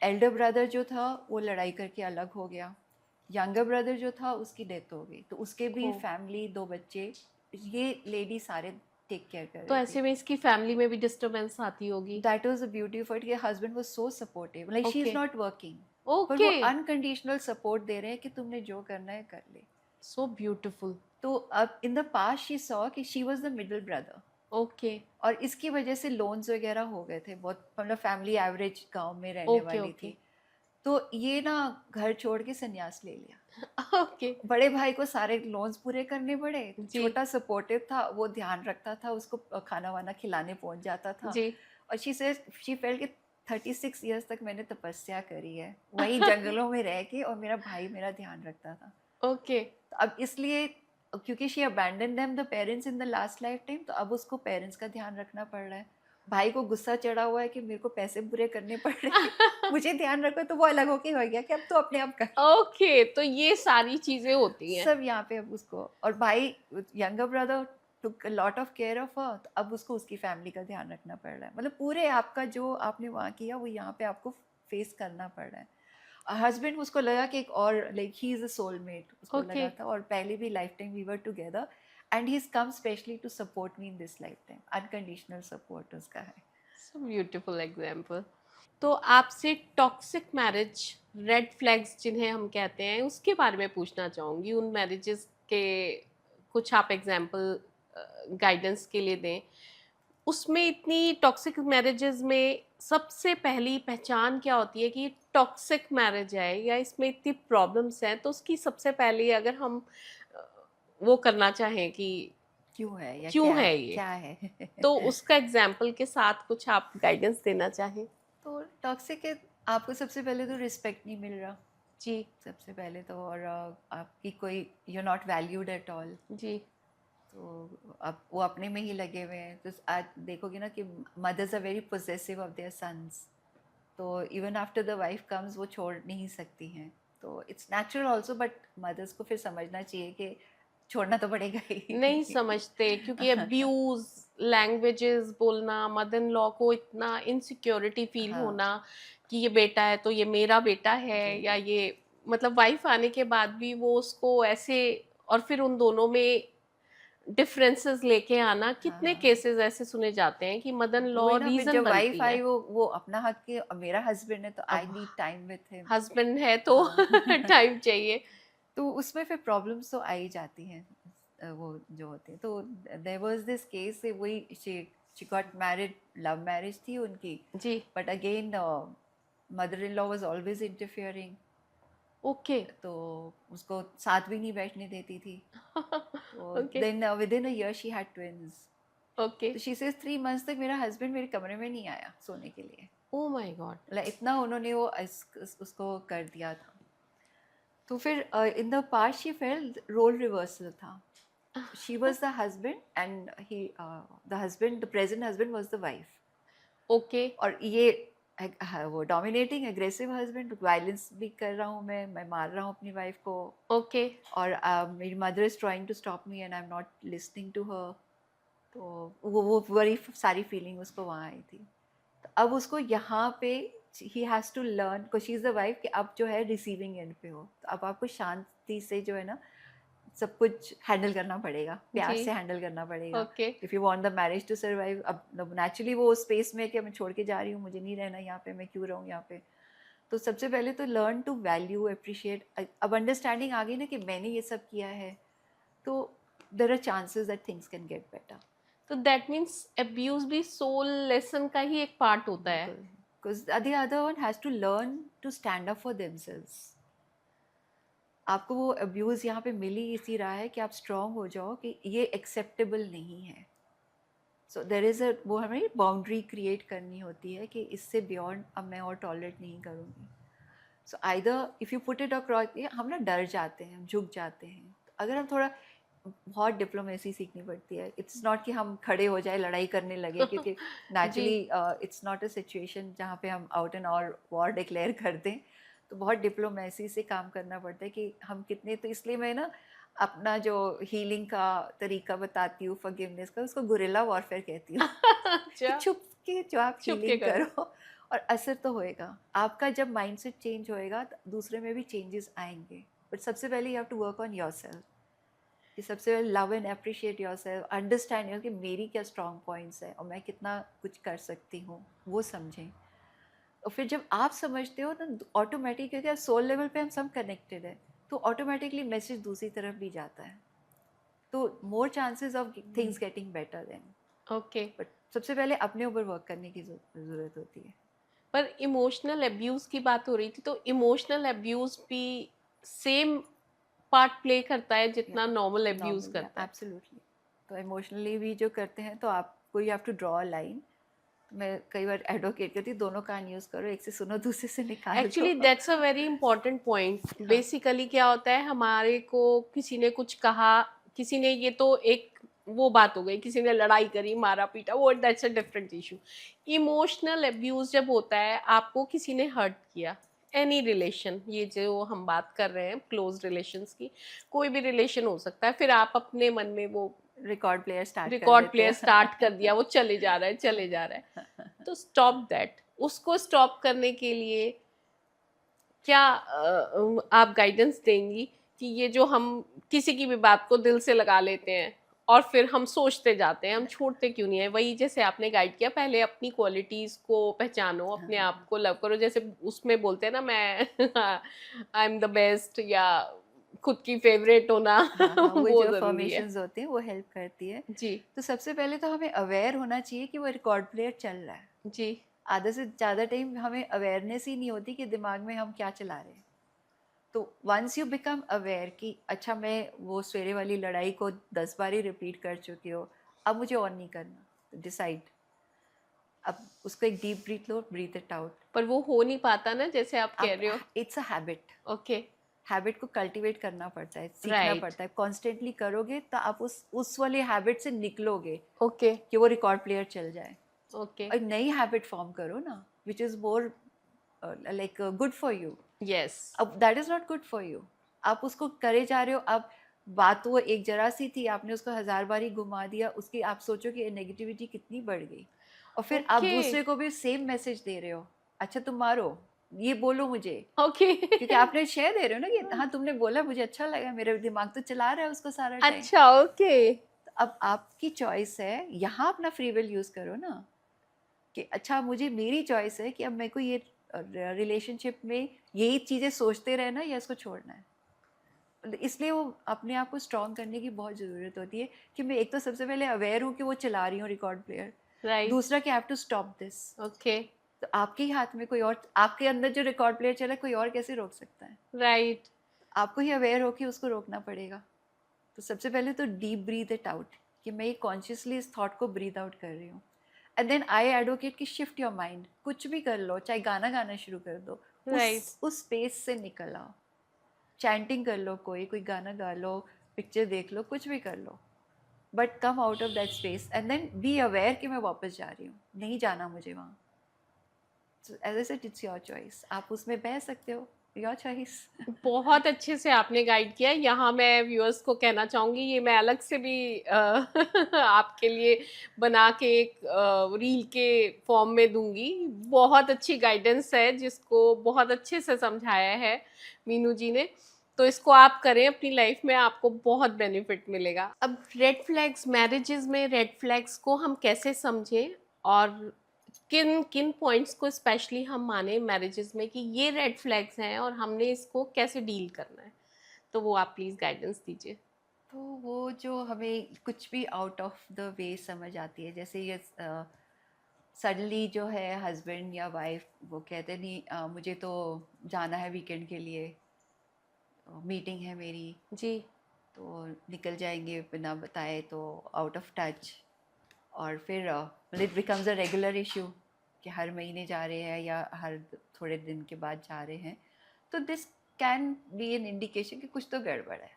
Elder brother जो था वो लड़ाई करके अलग हो गया, यंगर ब्रदर जो था उसकी डेथ हो गई, तो उसके भी ओ। फैमिली, दो बच्चे, ये लेडी सारे टेक केयर कर तो रही थी। ऐसे में इसकी फैमिली में भी डिस्टरबेंस आती होगी। That was the beauty of it, husband was so supportive, like she okay. Is not working, पर वो ओके। अनकंडीशनल सपोर्ट दे रहे हैं कि तुमने जो करना है कर ले। So beautiful. तो अब in the past she saw कि she was the middle brother, okay. और इसकी वजह से लोन्स वगैरह हो गए थे बहुत, मतलब फैमिली एवरेज गांव में रहने ओके। वाली ओके। थी। तो ये ना घर छोड़ के संन्यास ले लिया। ओके। बड़े भाई को सारे लोन्स पूरे करने पड़े, जी। छोटा सपोर्टिव था, वो ध्यान रखता था, उसको खाना वाना खिलाने पहुंच जाता था। जी। और शी फेल्ट कि 36 ईयर्स तक मैंने तपस्या करी है वहीं जंगलों में रह के, और मेरा भाई मेरा ध्यान रखता था। ओके। तो अब इसलिए, क्योंकि she abandon them the parents in the last life time, तो अब उसको पेरेंट्स का ध्यान रखना पड़ रहा है। भाई को गुस्सा चढ़ा हुआ है कि मेरे को पैसे पूरे करने पड़ रहे हैं, मुझे ध्यान रखो, तो वो अलग होके हो गया कि अब तो अपने आप कर। ओके, तो ये सारी चीजें होती हैं। सब यहाँ पे अब उसको, और भाई younger brother took lot of care of her, तो अब उसको उसकी फैमिली का ध्यान रखना पड़ रहा है। मतलब पूरे आपका जो आपने वहाँ किया वो यहाँ पे आपको फेस करना पड़ रहा है। हस्बैंड, उसको लगा कि एक और like he is a soulmate, उसको ओके। लगा था, और पहले भी life time we were together, and he is come specially to support me in this life time, unconditional support उसका है। So beautiful example. तो आपसे टॉक्सिक मैरिज, रेड फ्लैग्स जिन्हें हम कहते हैं, उसके बारे में पूछना चाहूँगी। उन मैरिजेस के कुछ आप एग्जाम्पल गाइडेंस के लिए दें। उसमें इतनी टॉक्सिक मैरिजेस में सबसे पहली पहचान क्या होती है कि ये टॉक्सिक मैरिज है या इसमें इतनी प्रॉब्लम्स हैं? तो उसकी सबसे पहले अगर हम अ, वो करना चाहें कि क्यों है या क्यों है ये, क्या है? तो उसका एग्जाम्पल के साथ कुछ आप गाइडेंस देना चाहें। तो टॉक्सिक है, आपको सबसे पहले तो रिस्पेक्ट नहीं मिल रहा, जी। सबसे पहले तो, और आपकी कोई, you not valued at all. जी। तो अब वो अपने में ही लगे हुए हैं। तो आज देखोगे ना कि mothers are very possessive of their sons, तो even after the wife comes वो छोड़ नहीं सकती हैं। तो it's natural also, but mothers को फिर समझना चाहिए कि छोड़ना तो पड़ेगा ही। नहीं समझते क्योंकि अब्यूज, लैंग्वेजेस बोलना, मदर इन लॉ को इतना इनसिक्योरिटी फील हाँ होना कि ये बेटा है तो ये मेरा बेटा है, जी, या ये मतलब वाइफ आने के बाद भी वो उसको ऐसे, और फिर उन दोनों में डिफरेंसेस लेके आना। कितने हाँ केसेस ऐसे सुने जाते हैं कि मदर इन लॉ वही ना, फिर रीजन जब वाइफ बनती आई है। वो अपना हक के, मेरा हस्बैंड है तो आई अब need time with him. Husband है तो हाँ टाइम चाहिए। तो उसमें फिर प्रॉब्लम्स तो आ ही जाती हैं, वो जो होते हैं। तो देयर वाज दिस केस, वही she got married, love marriage थी उनकी, जी। But again mother in law was always interfering, okay. तो उसको साथ भी नहीं बैठने देती थी। तो okay. Then within a year she had twins. Okay. तो शी सेज 3 मंथ्स तक मेरा हस्बैंड मेरे कमरे में नहीं आया सोने के लिए। Oh my God. मतलब इतना उन्होंने वो उसको कर दिया था। तो फिर in the past she felt role reversal था। She was the husband and he the present husband was the wife. Okay. और ये वो डोमिनेटिंग एग्रेसिव हस्बैंड, वायलेंस भी कर रहा हूँ मैं मार रहा हूँ अपनी वाइफ को। ओके। और मेरी mother is trying to stop me and I am not listening to her. तो वो बड़ी सारी फीलिंग उसको वहाँ आई थी। तो अब उसको यहाँ पे he has to learn, because she is the wife, कि अब जो है रिसीविंग एंड पे हो। तो अब आपको शांति से जो है ना सब कुछ हैंडल करना पड़ेगा, प्यार जी। से हैंडल करना पड़ेगा। Okay. If you want the marriage to survive, अब नेचुरली वो स्पेस में कि मैं छोड़ के जा रही हूँ, मुझे नहीं रहना यहाँ पे, मैं क्यों रहूँ यहाँ पे। तो सबसे पहले तो लर्न टू वैल्यू अप्रिशिएट। अब अंडरस्टैंडिंग आ गई ना कि मैंने ये सब किया है, तो there are chances that things can get better. तो दैट मीन्स अब्यूज भी सोल लेसन का ही एक पार्ट होता है। Because the other one has to learn to stand up for themselves. आपको वो अब्यूज़ यहाँ पे मिल ही इसी रहा है कि आप स्ट्रॉन्ग हो जाओ कि ये एक्सेप्टेबल नहीं है। सो देयर इज़ वो हमें बाउंड्री क्रिएट करनी होती है कि इससे बियॉन्ड अब मैं और टॉलरेट नहीं करूँगी। So either if you put it across, हम ना डर जाते हैं, हम झुक जाते हैं। तो अगर हम थोड़ा, बहुत डिप्लोमेसी सीखनी पड़ती है। इट्स नॉट कि हम खड़े हो जाए लड़ाई करने लगे, क्योंकि naturally it's not a situation जहाँ पे हम out and all war declare कर दें। तो बहुत डिप्लोमेसी से काम करना पड़ता है कि हम कितने, तो इसलिए मैं ना अपना जो हीलिंग का तरीका बताती हूँ, फॉरगिवनेस का, उसको गुरिल्ला वॉरफेयर कहती हूँ। कि अच्छा। छुप के जो आप छुप के हीलिंग करो। करो और असर तो होएगा। आपका जब माइंडसेट चेंज होएगा तो दूसरे में भी चेंजेस आएंगे। बट सबसे पहले you have to work on yourself, कि सबसे पहले love and appreciate yourself, understand कि मेरी क्या स्ट्रॉन्ग पॉइंट्स हैं और मैं कितना कुछ कर सकती हूँ, वो समझें। और फिर जब आप समझते हो तो ऑटोमेटिक, क्योंकि सोल लेवल पे हम सब कनेक्टेड है, तो ऑटोमेटिकली मैसेज दूसरी तरफ भी जाता है। तो more chances of things getting better than. Okay. But सबसे पहले अपने ऊपर वर्क करने की ज़रूरत होती है। पर इमोशनल अब्यूज की बात हो रही थी, तो इमोशनल अब्यूज भी सेम पार्ट प्ले करता है जितना नॉर्मल अब्यूज नॉर्मल, करता है। एब्सोल्युटली। तो इमोशनली भी जो करते हैं तो आपको you have to draw a line. मैं कई बार एडवोकेट करती हूँ, दोनों कान यूज़ करो, एक से सुनो दूसरे से निकाल दो। Actually that's a very important point. Basically क्या होता है, हमारे को किसी ने कुछ कहा, किसी ने, ये तो एक वो बात हो गई, किसी ने लड़ाई करी, मारा पीटा, वो that's a different issue. Emotional abuse जब होता है, आपको किसी ने हर्ट किया, एनी रिलेशन, ये जो हम बात कर रहे हैं क्लोज रिलेशंस की, कोई भी रिलेशन हो सकता है, फिर आप अपने मन में वो रिकॉर्ड प्लेयर स्टार्ट कर रिकॉर्ड देते प्लेयर हैं। स्टार्ट कर दिया, वो चले जा रहा है, चले जा रहा है। तो स्टॉप दैट। उसको स्टॉप करने के लिए क्या आप गाइडेंस देंगी कि ये जो हम किसी की भी बात को दिल से लगा लेते हैं और फिर हम सोचते जाते हैं, हम छोड़ते क्यों नहीं है? वही जैसे आपने गाइड किया, पहले अपनी क्वालिटीज को पहचानो, अपने आप को लव करो, जैसे उसमें बोलते हैं ना, मैं आई एम द बेस्ट, या खुद की फेवरेट होना हाँ हाँ, वो वो जो जरूरी है। फॉर्मेशंस होते हैं वो हेल्प करती है। जी। तो सबसे पहले तो हमें अवेयर होना चाहिए कि वो रिकॉर्ड प्लेयर चल रहा है। जी। आधा से ज़्यादा टाइम हमें अवेयरनेस ही नहीं होती कि दिमाग में हम क्या चला रहे हैं। तो वंस यू बिकम अवेयर कि अच्छा मैं वो सवेरे वाली लड़ाई को 10 बार ही रिपीट कर चुकी हो, अब मुझे और नहीं करना, तो डिसाइड, अब उसको एक डीप ब्रीथ लो, ब्रीथ इट आउट। पर वो हो नहीं पाता ना, जैसे आप कह रहे हो। It's a habit. Okay. Habit को कल्टीवेट करना पड़ता है, सीखना राइट। पड़ता है। कॉन्स्टेंटली करोगे तो आप उस वाले हैबिट से निकलोगे ओके। कि वो रिकॉर्ड प्लेयर चल जाए। ओके। और नई हैबिट फॉर्म करो ना, which is more like good for you. Yes. अब that is not good for you, आप उसको करे जा रहे हो। अब बात तो वो एक जरा सी थी, आपने उसको 1000 बार ही घुमा दिया, उसकी आप सोचो कि नेगेटिविटी कितनी बढ़ गई। और फिर आप ओके। दूसरे को भी सेम मैसेज दे रहे हो, अच्छा तुम मारो, ये बोलो मुझे, ओके। क्योंकि आपने शेयर दे रहे हो ना कि हाँ तुमने बोला, मुझे अच्छा लगा, मेरा दिमाग तो चला रहा है उसको सारा टाइम। अच्छा। ओके। तो अब आपकी चॉइस है, यहाँ अपना फ्री विल यूज़ करो ना, कि अच्छा मुझे, मेरी चॉइस है कि अब मेरे को ये रिलेशनशिप में यही चीज़ें सोचते रहना या इसको छोड़ना है। इसलिए वो अपने आप को स्ट्रॉन्ग करने की बहुत ज़रूरत होती है कि मैं एक तो सबसे पहले अवेयर हूँ कि वो चला रही हूँ रिकॉर्ड प्लेयर, राइट। दूसरा कि I have to stop this. Okay. तो आपके ही हाथ में, कोई और आपके अंदर जो रिकॉर्ड प्लेयर चला है, कोई और कैसे रोक सकता है? राइट। आपको ही अवेयर हो कि उसको रोकना पड़ेगा। तो सबसे पहले तो डीप ब्रीथ इट आउट कि मैं कॉन्शियसली इस थॉट को ब्रीथ आउट कर रही हूँ। एंड देन आई एडवोकेट कि शिफ्ट योर माइंड, कुछ भी कर लो, चाहे गाना गाना शुरू कर दो, Right. उस स्पेस से निकल आओ, चैंटिंग कर लो, कोई गाना गा लो, पिक्चर देख लो, कुछ भी कर लो, but come out of that space and then be aware कि मैं वापस जा रही हूँ, नहीं जाना मुझे वहाँ। As I said, it's your choice, आप उसमें बह सकते हो, योर चॉइस। बहुत अच्छे से आपने गाइड किया। यहाँ मैं व्यूअर्स को कहना चाहूँगी, ये मैं अलग से भी आपके लिए बना के एक रील के फॉर्म में दूंगी। बहुत अच्छी गाइडेंस है जिसको बहुत अच्छे से समझाया है मीनू जी ने। तो इसको आप करें अपनी लाइफ में, आपको बहुत बेनिफिट मिलेगा। अब रेड फ्लैग्स, मैरिजेस में रेड फ्लैग्स को हम कैसे समझें और किन किन पॉइंट्स को स्पेशली हम माने मैरिजेस में कि ये रेड फ्लैग्स हैं और हमने इसको कैसे डील करना है, तो वो आप प्लीज़ गाइडेंस दीजिए। तो वो जो हमें कुछ भी आउट ऑफ द वे समझ आती है, जैसे ये सडनली जो है हस्बैंड या वाइफ वो कहते नहीं मुझे तो जाना है वीकेंड के लिए, मीटिंग है मेरी, जी। तो निकल जाएंगे बिना बताए, तो आउट ऑफ टच। और फिर it becomes a regular issue कि हर महीने जा रहे हैं या हर थोड़े दिन के बाद जा रहे हैं, तो this can be an indication कि कुछ तो गड़बड़ है,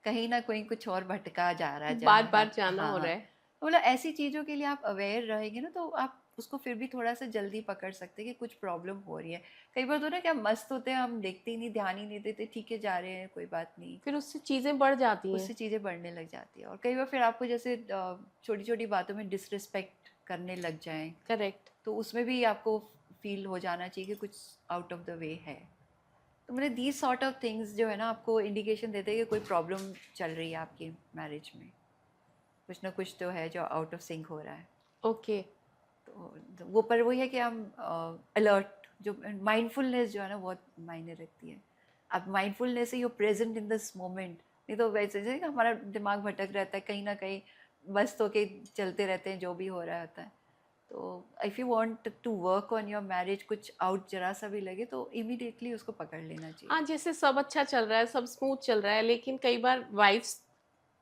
कहीं ना कहीं कुछ और भटका जा रहा है बार जहाँ बार जाना हो रहा हाँ। है। तो मतलब ऐसी चीज़ों के लिए आप अवेयर रहेंगे ना, तो आप उसको फिर भी थोड़ा सा जल्दी पकड़ सकते हैं कि कुछ प्रॉब्लम हो रही है। कई बार तो ना क्या मस्त होते हैं, हम देखते ही नहीं, ध्यान ही नहीं देते, ठीक है जा रहे हैं कोई बात नहीं, फिर उससे चीज़ें बढ़ जाती हैं। उससे चीज़ें बढ़ने लग जाती है। और कई बार फिर आपको जैसे छोटी छोटी बातों में डिसरिस्पेक्ट करने लग जाएं, करेक्ट। तो उसमें भी आपको फील हो जाना चाहिए कि कुछ आउट ऑफ द वे है। तो मतलब दीज सॉर्ट ऑफ थिंग्स जो है ना, आपको इंडिकेशन देते हैं कि कोई प्रॉब्लम चल रही है आपकी मैरिज में, कुछ ना कुछ तो है जो आउट ऑफ सिंक हो रहा है। ओके। तो वो पर वही है कि हम अलर्ट, जो माइंडफुलनेस जो है ना बहुत मायने रखती है। अब माइंडफुलनेस से you present in this moment, नहीं तो वैसे जैसे हमारा दिमाग भटक रहता है कहीं ना कहीं, मस्त होके चलते रहते हैं जो भी हो रहा होता है। तो if you want to work on your marriage, कुछ आउट जरा सा भी लगे तो इमीडिएटली उसको पकड़ लेना चाहिए। हाँ, जैसे सब अच्छा चल रहा है, सब स्मूथ चल रहा है, लेकिन कई बार वाइफ्स,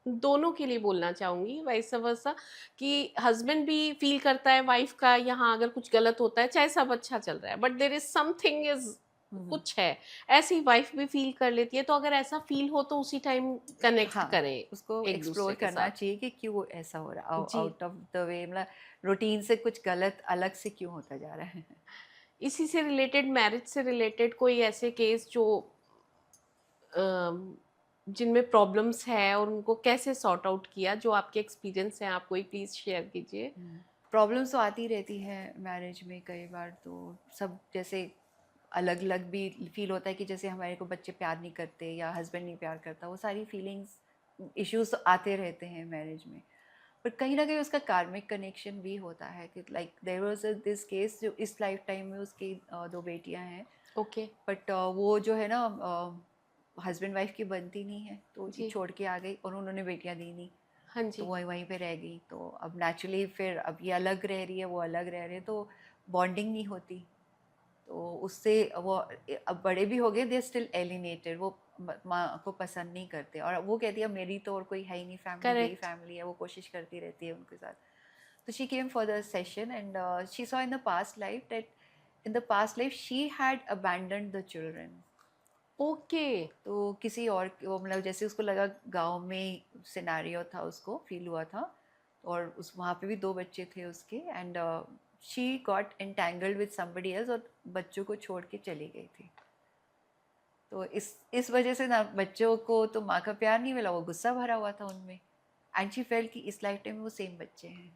दोनों के लिए बोलना चाहूँगी वाइस वर्सा, कि हस्बैंड भी फील करता है वाइफ का यहाँ अगर कुछ गलत होता है, चाहे सब अच्छा चल रहा है, but there is something is, कुछ है, ऐसी वाइफ भी फील कर लेती है। तो अगर ऐसा फील हो तो उसी टाइम कनेक्ट हाँ, करें उसको एक एक्सप्लोर दूसरे के करना साथ। चाहिए कि क्यों ऐसा हो रहा है, जी। आउट ऑफ द वे, मतलब रूटीन से कुछ गलत अलग से क्यों होता जा रहा है। इसी से रिलेटेड, मैरिज से रिलेटेड कोई ऐसे केस जो जिनमें प्रॉब्लम्स है और उनको कैसे सॉर्ट आउट किया, जो आपके एक्सपीरियंस हैं, आप कोई प्लीज़ शेयर कीजिए। प्रॉब्लम्स तो आती रहती है मैरिज में कई बार, तो सब जैसे अलग अलग भी फील होता है कि जैसे हमारे को बच्चे प्यार नहीं करते या हस्बैंड नहीं प्यार करता, वो सारी फीलिंग्स इश्यूज तो आते रहते हैं मैरिज में। पर कहीं ना कहीं उसका कार्मिक कनेक्शन भी होता है कि like there was this case, जो इस लाइफ टाइम में उसकी दो बेटियां हैं, ओके। बट वो जो है ना हस्बैंड वाइफ की बनती नहीं है, तो ये जी। छोड़ के आ गई और उन्होंने बेटियां दी नहीं, हाँ तो जी। वहीं वहीं पे रह गई। तो अब नेचुरली फिर अब ये अलग रह रही है, वो अलग रह रहे हैं, तो बॉन्डिंग नहीं होती। तो उससे वो अब बड़े भी हो गए, दे स्टिल एलिनेटेड, वो माँ को पसंद नहीं करते, और वो कहती है मेरी तो और कोई है ही नहीं फैमिली, यही करेक्ट। फैमिली है, वो कोशिश करती रहती है उनके साथ। तो she came for the session and she saw in the past life that in the past life she had abandoned the children. Okay. तो किसी और वो, मतलब जैसे उसको लगा गांव में सिनेरियो था, उसको फील हुआ था, और उस वहाँ पे भी दो बच्चे थे उसके, and she got entangled with somebody else, और बच्चों को छोड़ के चली गई थी। तो इस वजह से ना बच्चों को तो माँ का प्यार नहीं मिला, वो गुस्सा भरा हुआ था उनमें, एंड शी फेल्ट कि इस लाइफ टाइम में वो सेम बच्चे हैं।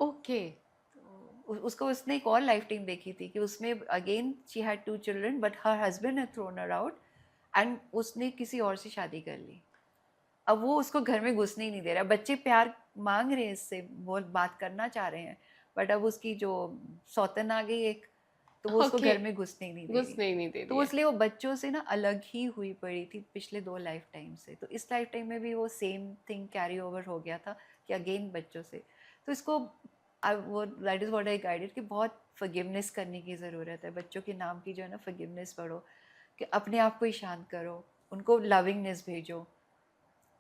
ओके। तो उसको उसने एक और लाइफ टाइम देखी थी कि उसमें again she had two children, but her husband had thrown her out, and उसने किसी और से शादी कर ली। अब वो उसको घर में घुसने ही नहीं दे रहा, बच्चे प्यार मांग रहे हैं इससे, वो बात करना चाह रहे हैं, बट अब उसकी जो सौतन आ गई एक, तो वो उसको ओके। घर में घुसने ही नहीं दे रही। घुसने ही नहीं दे तो दिया। इसलिए वो बच्चों से ना अलग ही हुई पड़ी थी पिछले 2 लाइफ टाइम से, तो इस लाइफ टाइम में भी वो सेम थिंग कैरी ओवर हो गया था कि अगेन बच्चों से। तो इसको वो that is what I guided कि बहुत फॉरगिवनेस करने की ज़रूरत है, बच्चों के नाम की जो है ना फॉरगिवनेस पढ़ो, कि अपने आप को ही शांत करो, उनको लविंगनेस भेजो,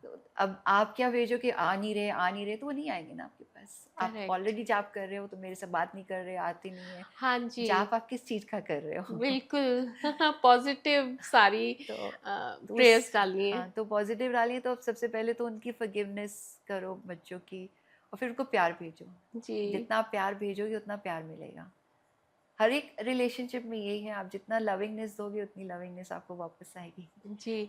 तो अब आप क्या भेजो कि आ नहीं रहे तो वो नहीं आएंगे ना आपके पास। आप करेक्ट। ऑलरेडी जाप कर रहे हो तो मेरे से बात नहीं कर रहे, आते नहीं है। हाँ जी, जाप आप किस चीज का कर रहे हो? बिल्कुल। पॉजिटिव सारी तो प्रेयर्स डालनी है। हाँ, तो पॉजिटिव डालिए। तो अब सबसे पहले तो उनकी फॉरगिवनेस करो बच्चों की, और फिर उनको प्यार भेजो। जी जितना आप प्यार भेजोगे उतना प्यार मिलेगा। हर एक रिलेशनशिप में यही है, आप जितना लविंगनेस दोगे उतनी लविंगनेस आपको वापस आएगी। जी।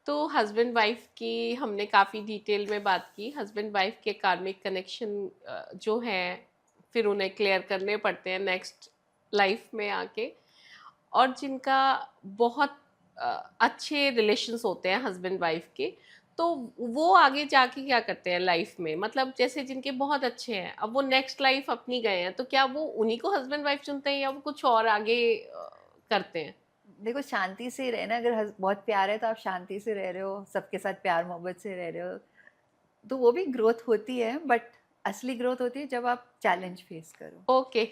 तो हस्बैंड वाइफ की हमने काफ़ी डिटेल में बात की। हस्बैंड वाइफ के कार्मिक कनेक्शन जो हैं फिर उन्हें क्लियर करने पड़ते हैं नेक्स्ट लाइफ में आके। और जिनका बहुत अच्छे रिलेशंस होते हैं हस्बैंड वाइफ के, तो वो आगे जाके क्या करते हैं लाइफ में, मतलब जैसे जिनके बहुत अच्छे हैं अब वो नेक्स्ट लाइफ अपनी गए हैं, तो क्या वो उन्हीं को हस्बैंड वाइफ चुनते हैं या वो कुछ और आगे करते हैं? देखो, शांति से रहना, अगर बहुत प्यार है तो आप शांति से रह रहे हो, सबके साथ प्यार मोहब्बत से रह रहे हो, तो वो भी ग्रोथ होती है। बट असली ग्रोथ होती है जब आप चैलेंज फेस करो। ओके।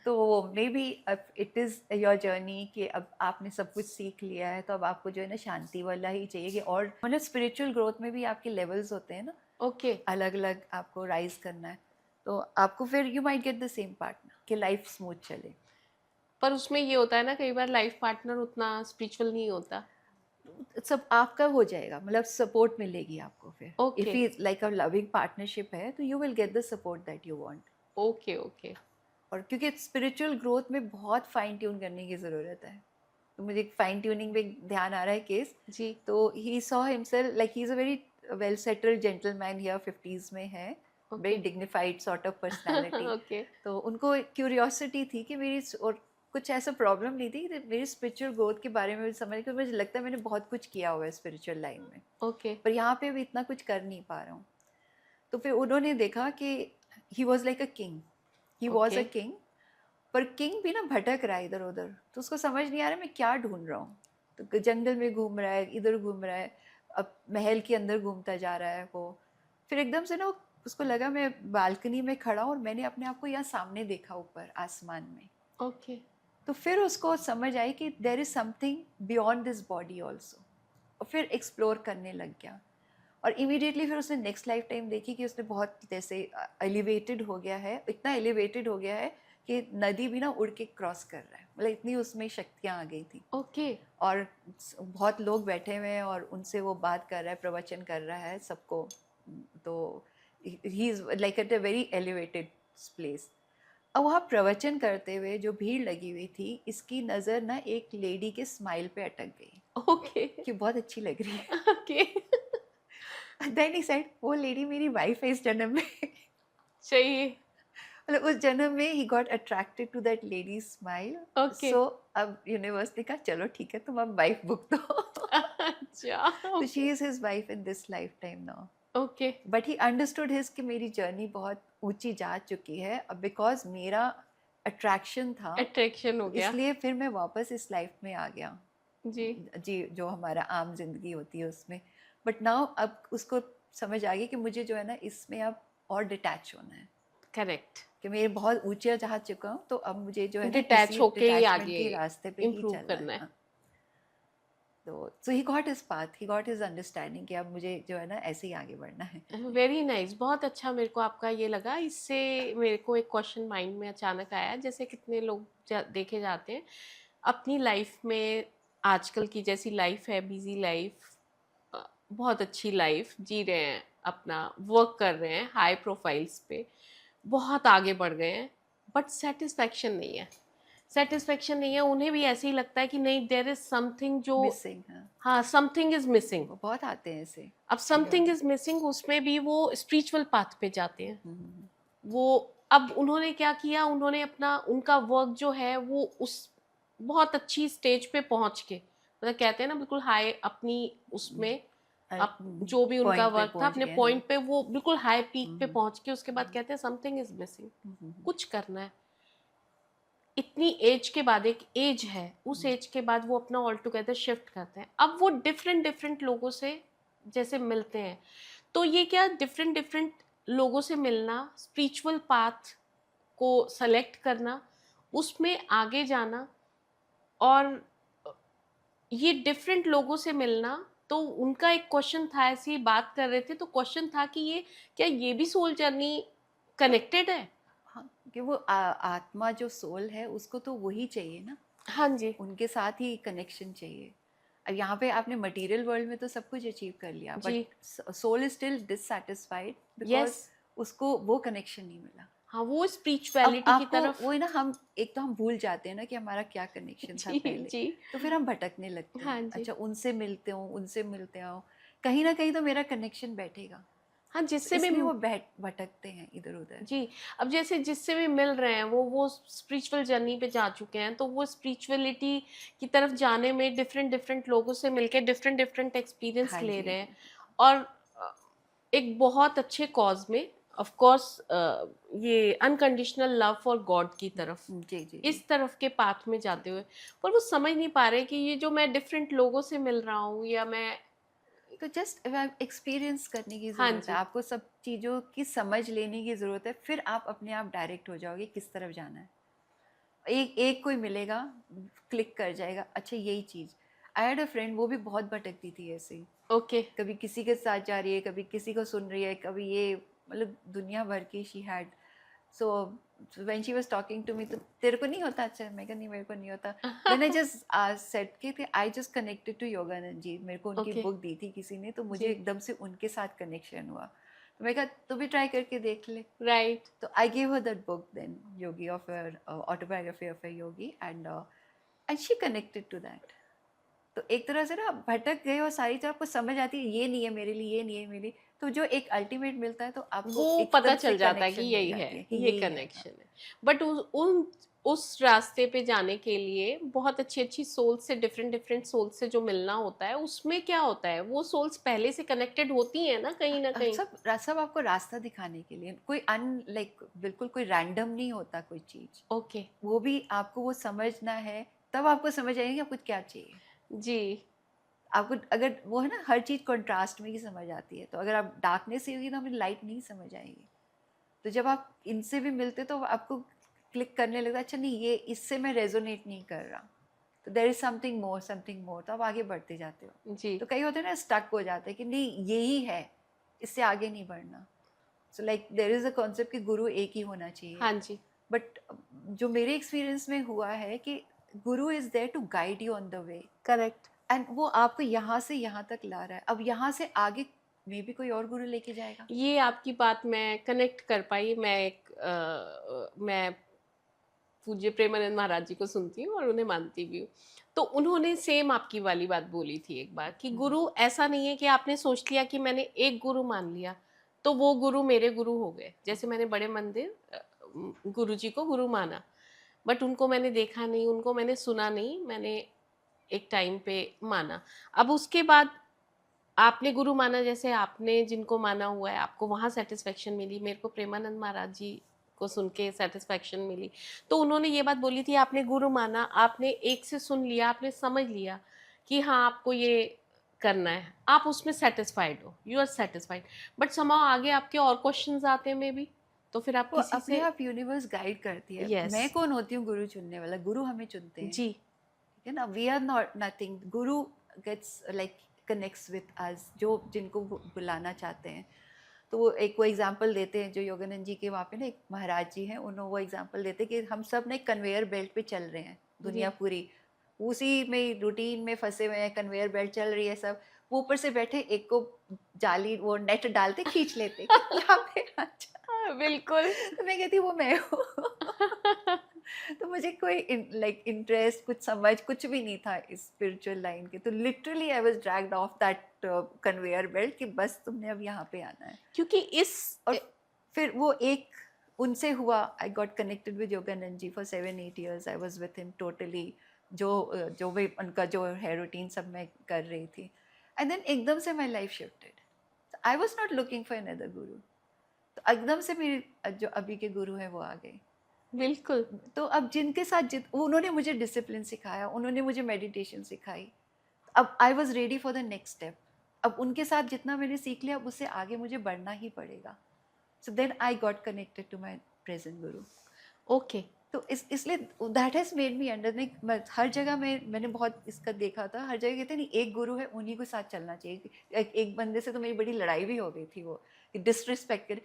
तो मे बी अब इट इज़ योर जर्नी कि अब आपने सब कुछ सीख लिया है, तो अब आपको जो है ना शांति वाला ही चाहिए कि, और मतलब स्पिरिचुअल ग्रोथ में भी आपके लेवल्स होते हैं ना, ओके। अलग अलग आपको राइज करना है। तो आपको फिर you might get the same partner कि लाइफ स्मूथ चले। पर उसमें ये होता है ना कई बार लाइफ पार्टनर उतना स्पिरिचुअल नहीं होता। सब आपका हो जाएगा, मतलब सपोर्ट मिलेगी आपको फिर। If okay he like a loving partnership है तो you will get the support that you want. Okay okay. और क्योंकि स्पिरिचुअल ग्रोथ में बहुत फाइन ट्यून करने की ज़रूरत है, तो मुझे फाइन ट्यूनिंग पे ध्यान आ रहा है केस। जी। तो he saw himself like he is a very well settled gentleman, here 50s में है, very okay. Dignified sort of personality. Okay. तो उनको क्यूरियोसिटी थी कि मेरी, और कुछ ऐसा प्रॉब्लम नहीं थी कि मेरी स्पिरिचुअल ग्रोथ के बारे में समझ, क्योंकि मुझे लगता है मैंने बहुत कुछ किया हुआ है स्पिरिचुअल लाइन में, ओके। पर यहाँ पे भी इतना कुछ कर नहीं पा रहा हूँ। तो फिर उन्होंने देखा कि he was like a king, he was a okay. King, पर किंग भी ना भटक रहा है इधर उधर, तो उसको समझ नहीं आ रहा मैं क्या ढूंढ रहा हूँ। तो जंगल में घूम रहा है, इधर घूम रहा है, अब महल के अंदर घूमता जा रहा है वो। फिर एकदम से ना उसको लगा मैं बालकनी में खड़ा हूँ और मैंने अपने आप को यहाँ सामने देखा ऊपर आसमान में। ओके। तो फिर उसको समझ आई कि there is something beyond this body also, और फिर एक्सप्लोर करने लग गया। और इमीडिएटली फिर उसने नेक्स्ट लाइफ टाइम देखी कि उसने बहुत जैसे एलिवेटेड हो गया है, इतना एलिवेटेड हो गया है कि नदी भी ना उड़ के क्रॉस कर रहा है, मतलब इतनी उसमें शक्तियाँ आ गई थी। ओके। और बहुत लोग बैठे हुए हैं और उनसे वो बात कर रहा है, प्रवचन कर रहा है सबको। तो he is like at a very elevated place. अब वहाँ प्रवचन करते हुए जो भीड़ लगी हुई थी, इसकी नज़र ना एक लेडी के स्माइल पे अटक गई ओके। कि बहुत अच्छी लग रही है। ओके। देन ही सेड, वो लेडी मेरी वाइफ है इस जन्म में। चाहिए। मतलब उस जन्म में ही got attracted to that lady smile. Okay. So अब यूनिवर्स ने कहा चलो ठीक है, तुम अब वाइफ बुक दो। अच्छा। तो she okay. Is his wife in this life time now. Okay. But he understood his कि मेरी जर्नी बहुत ऊंची जा चुकी है, अब बिकॉज मेरा अट्रैक्शन था, अट्रैक्शन हो तो गया। इसलिए फिर मैं वापस इस लाइफ में आ गया। जी। जी, जो हमारा आम जिंदगी होती है उसमें। बट नाउ अब उसको समझ आ गई कि मुझे जो है ना इसमें अब और डिटैच होना है, करेक्ट। कि मैं बहुत ऊंचे जा चुका हूँ, तो अब मुझे जो है ना डिटैच इसी होके ही डिटैचमेंट आगे के रास्ते पे ही इम्प्रूव चलना है। करना है। हाँ। तो so he got his path, he got his understanding कि अब मुझे जो है ना ऐसे ही आगे बढ़ना है। वेरी नाइस, बहुत अच्छा मेरे को आपका ये लगा। इससे मेरे को एक क्वेश्चन माइंड में अचानक आया, जैसे कितने लोग देखे जाते हैं अपनी लाइफ में, आजकल की जैसी लाइफ है, बिजी लाइफ, बहुत अच्छी लाइफ जी रहे हैं, अपना वर्क कर रहे हैं हाई प्रोफाइल्स पे, बहुत आगे बढ़ गए हैं, बट सेटिस्फैक्शन नहीं है। सेटिस्फैक्शन नहीं है, उन्हें भी ऐसे ही लगता है कि नहीं, देयर इज समथिंग जो, मिसिंग, हाँ। हाँ, समथिंग इज मिसिंग। वो बहुत आते हैं ऐसे। अब समथिंग इज मिसिंग, उसमें भी वो स्पिरिचुअल पाथ पे जाते हैं। हम्म, वो अब उन्होंने क्या किया, उन्होंने अपना, उनका वर्क जो है वो उस बहुत अच्छी स्टेज पे पहुंच के, मतलब कहते हैं ना बिल्कुल हाई अपनी उसमें, अब जो भी उनका पॉइंट पे वर्क था पहुंच अपने गए, हाँ। पॉइंट पे वो बिल्कुल हाई पीक पे हम्म, पहुंच के, उसके बाद कहते हैं समथिंग इज मिसिंग, हम्म, कुछ करना है। इतनी एज के बाद, एक एज है, उस एज के बाद वो अपना ऑल टुगेदर शिफ्ट करते हैं। अब वो डिफरेंट डिफरेंट लोगों से जैसे मिलते हैं, तो ये क्या डिफरेंट डिफरेंट लोगों से मिलना, स्पिरिचुअल पाथ को सेलेक्ट करना, उसमें आगे जाना, और ये डिफरेंट लोगों से मिलना तो उनका एक क्वेश्चन था, ऐसी बात कर रहे थे तो क्वेश्चन था कि ये क्या ये भी सोल जर्नी कनेक्टेड है? हाँ, कि वो आत्मा जो सोल है उसको तो वही चाहिए ना, हाँ जी। उनके साथ ही कनेक्शन चाहिए। अब यहाँ पे आपने मटेरियल वर्ल्ड में तो सब कुछ अचीव कर लिया, जी। But soul is still dissatisfied because yes. उसको वो कनेक्शन नहीं मिला। हाँ, वो अब स्पिरिचुअलिटी की आपको तरफ। वो है ना, हम एक तो हम भूल जाते हैं ना कि हमारा क्या कनेक्शन था जी पहले, जी। तो फिर हम भटकने लगते हाँ हैं। जी। अच्छा, उनसे मिलते हो, कहीं ना कहीं तो मेरा कनेक्शन बैठेगा, हाँ, तो जिससे भी। इसलिए वो भटकते हैं इधर उधर। जी। अब जैसे जिससे भी मिल रहे हैं वो स्पिरिचुअल जर्नी पे जा चुके हैं, तो वो स्पिरिचुअलिटी की तरफ जाने में डिफरेंट डिफरेंट लोगों से मिलके डिफरेंट डिफरेंट एक्सपीरियंस हाँ ले जी, रहे हैं। जी, जी। और एक बहुत अच्छे कॉज में, ऑफ कोर्स, ये अनकंडीशनल लव फॉर गॉड की तरफ, जी, जी, जी। इस तरफ के पाथ में जाते हुए, पर वो समझ नहीं पा रहे कि ये जो मैं डिफरेंट लोगों से मिल रहा हूँ या मैं। तो जस्ट एक्सपीरियंस करने की हाँ ज़रूरत है, जी। आपको सब चीज़ों की समझ लेने की ज़रूरत है, फिर आप अपने आप डायरेक्ट हो जाओगे किस तरफ जाना है। एक एक कोई मिलेगा, क्लिक कर जाएगा, अच्छा यही चीज़। आई हैड अ फ्रेंड, वो भी बहुत भटकती थी ऐसे ही, ओके। कभी किसी के साथ जा रही है, कभी किसी को सुन रही है, कभी ये, मतलब दुनिया भर की she had. So when she was talking to me, तो तेरे को नहीं होता? अच्छा, मैं कहा नहीं, मेरे को नहीं होता। देन आई जस्ट सेड के I just connected to Yogananda ji, मेरे को उनकी ओके। बुक दी थी किसी ने, तो मुझे जी। एकदम से उनके साथ कनेक्शन हुआ। तो मैं कहा तू भी ट्राई करके देख ले। राइट। तो I gave her that book then, Yogi of autobiography of a Yogi, and she connected to that. तो एक तरह से ना भटक गए और सारी चीज़ आपको समझ आती है, ये नहीं है मेरे लिए, ये नहीं है मेरे लिए, तो जो एक अल्टीमेट मिलता है तो आपको वो पता एकदम से चल जाता है कि कनेक्शन मिल यही है, जाती है कि ये यही है। कनेक्शन है। बट उस रास्ते पे जाने के लिए बहुत अच्छी अच्छी सोल्स से, डिफरेंट डिफरेंट सोल्स से जो मिलना होता है, उसमें क्या होता है, वो सोल्स पहले से कनेक्टेड होती हैं ना कहीं ना कहीं। सब आपको रास्ता दिखाने के लिए, कोई लाइक बिल्कुल कोई रैंडम नहीं होता कोई चीज़, ओके। वो भी आपको वो समझना है, तब आपको समझ आएगी कि आपको क्या चाहिए। जी। आपको अगर वो है ना, हर चीज़ कंट्रास्ट में ही समझ आती है, तो अगर आप डार्कनेस से होगी तो हमें लाइट नहीं समझ आएगी। तो जब आप इनसे भी मिलते तो आपको क्लिक करने लगता है, अच्छा नहीं, ये इससे मैं रेजोनेट नहीं कर रहा, तो देयर इज समथिंग मोर, तो आप आगे बढ़ते जाते हो। जी। तो कई होते हैं ना, स्टक हो जाते हैं कि नहीं यही है, इससे आगे नहीं बढ़ना। So like there is a concept कि गुरु एक ही होना चाहिए, हाँ जी। बट जो मेरे एक्सपीरियंस में हुआ है कि guru is there to guide you on the way, correct. And वो आपको यहाँ से यहाँ तक ला रहा है, अब यहाँ से आगे मे भी कोई और गुरु लेके जाएगा। ये आपकी बात मैं कनेक्ट कर पाई। मैं पूज्य प्रेमानंद महाराज जी को सुनती हूँ और उन्हें मानती भी हूँ। तो उन्होंने सेम आपकी वाली बात बोली थी एक बार कि गुरु ऐसा नहीं है कि आपने सोच लिया कि मैंने एक गुरु मान लिया तो वो गुरु मेरे गुरु हो गए। जैसे मैंने बड़े मंदिर गुरु जी को गुरु माना, बट उनको मैंने देखा नहीं, उनको मैंने सुना नहीं, मैंने एक टाइम पे माना। अब उसके बाद आपने गुरु माना, जैसे आपने जिनको माना हुआ है आपको वहाँ सेटिस्फेक्शन मिली, मेरे को प्रेमानंद महाराज जी को सुन के सेटिस्फेक्शन मिली। तो उन्होंने ये बात बोली थी, आपने गुरु माना, आपने एक से सुन लिया, आपने समझ लिया कि हाँ आपको ये करना है, आप उसमें सेटिस्फाइड हो, यू आर सेटिस्फाइड, बट समाउ आगे आपके और क्वेश्चंस आते हैं मे बी, तो फिर आप वो किसी अपने से। आप यूनिवर्स गाइड करती है। यस। मैं कौन होती हूँ गुरु चुनने वाला? गुरु हमें चुनते हैं, जी। ठीक है ना, we are not nothing. Guru gets like connects with us, जो जिनको बुलाना चाहते हैं। तो वो एग्जांपल देते हैं, जो योगानंद जी के वहाँ पे ना एक महाराज जी हैं, उन्होंने वो एग्जांपल देते हैं कि हम सब ना एक कन्वेयर बेल्ट पे चल रहे हैं, दुनिया जी। पूरी उसी में रूटीन में फंसे हुए हैं, कन्वेयर बेल्ट चल रही है सब, वो ऊपर से बैठे एक को जाली वो नेट डालते खींच लेते कि यहाँ पे आ जा। बिल्कुल। तो मैं कहती हूँ वो मैं हूँ। तो मुझे कोई लाइक इंटरेस्ट, कुछ समझ कुछ भी नहीं था इस स्पिरिचुअल लाइन के, तो literally I was dragged of that conveyor belt कि बस तुमने अब यहाँ पे आना है। क्योंकि इस। और फिर वो एक उनसे हुआ, I got connected with Yogananda ji for 7-8 years, I was with him totally, जो भी उनका जो है रूटीन सब मैं कर रही थी, एंड देन एकदम से my life shifted. I was not looking for another गुरु, तो एकदम से मेरे जो अभी के गुरु हैं वो आ गए। बिल्कुल। तो अब जिनके साथ उन्होंने मुझे डिसिप्लिन सिखाया, उन्होंने मुझे मेडिटेशन सिखाई, अब I was ready for the next step. अब उनके साथ जितना मैंने सीख लिया, अब उससे आगे मुझे बढ़ना ही पड़ेगा। So then I got connected to my present guru. Okay. तो इसलिए that has made me under, हर जगह मैंने बहुत इसका देखा था, हर जगह कहते हैं नहीं एक गुरु है उन्हीं के साथ चलना चाहिए। एक बंदे से तो मेरी बड़ी लड़ाई भी हो गई थी, वो डिसरिस्पेक्टेड,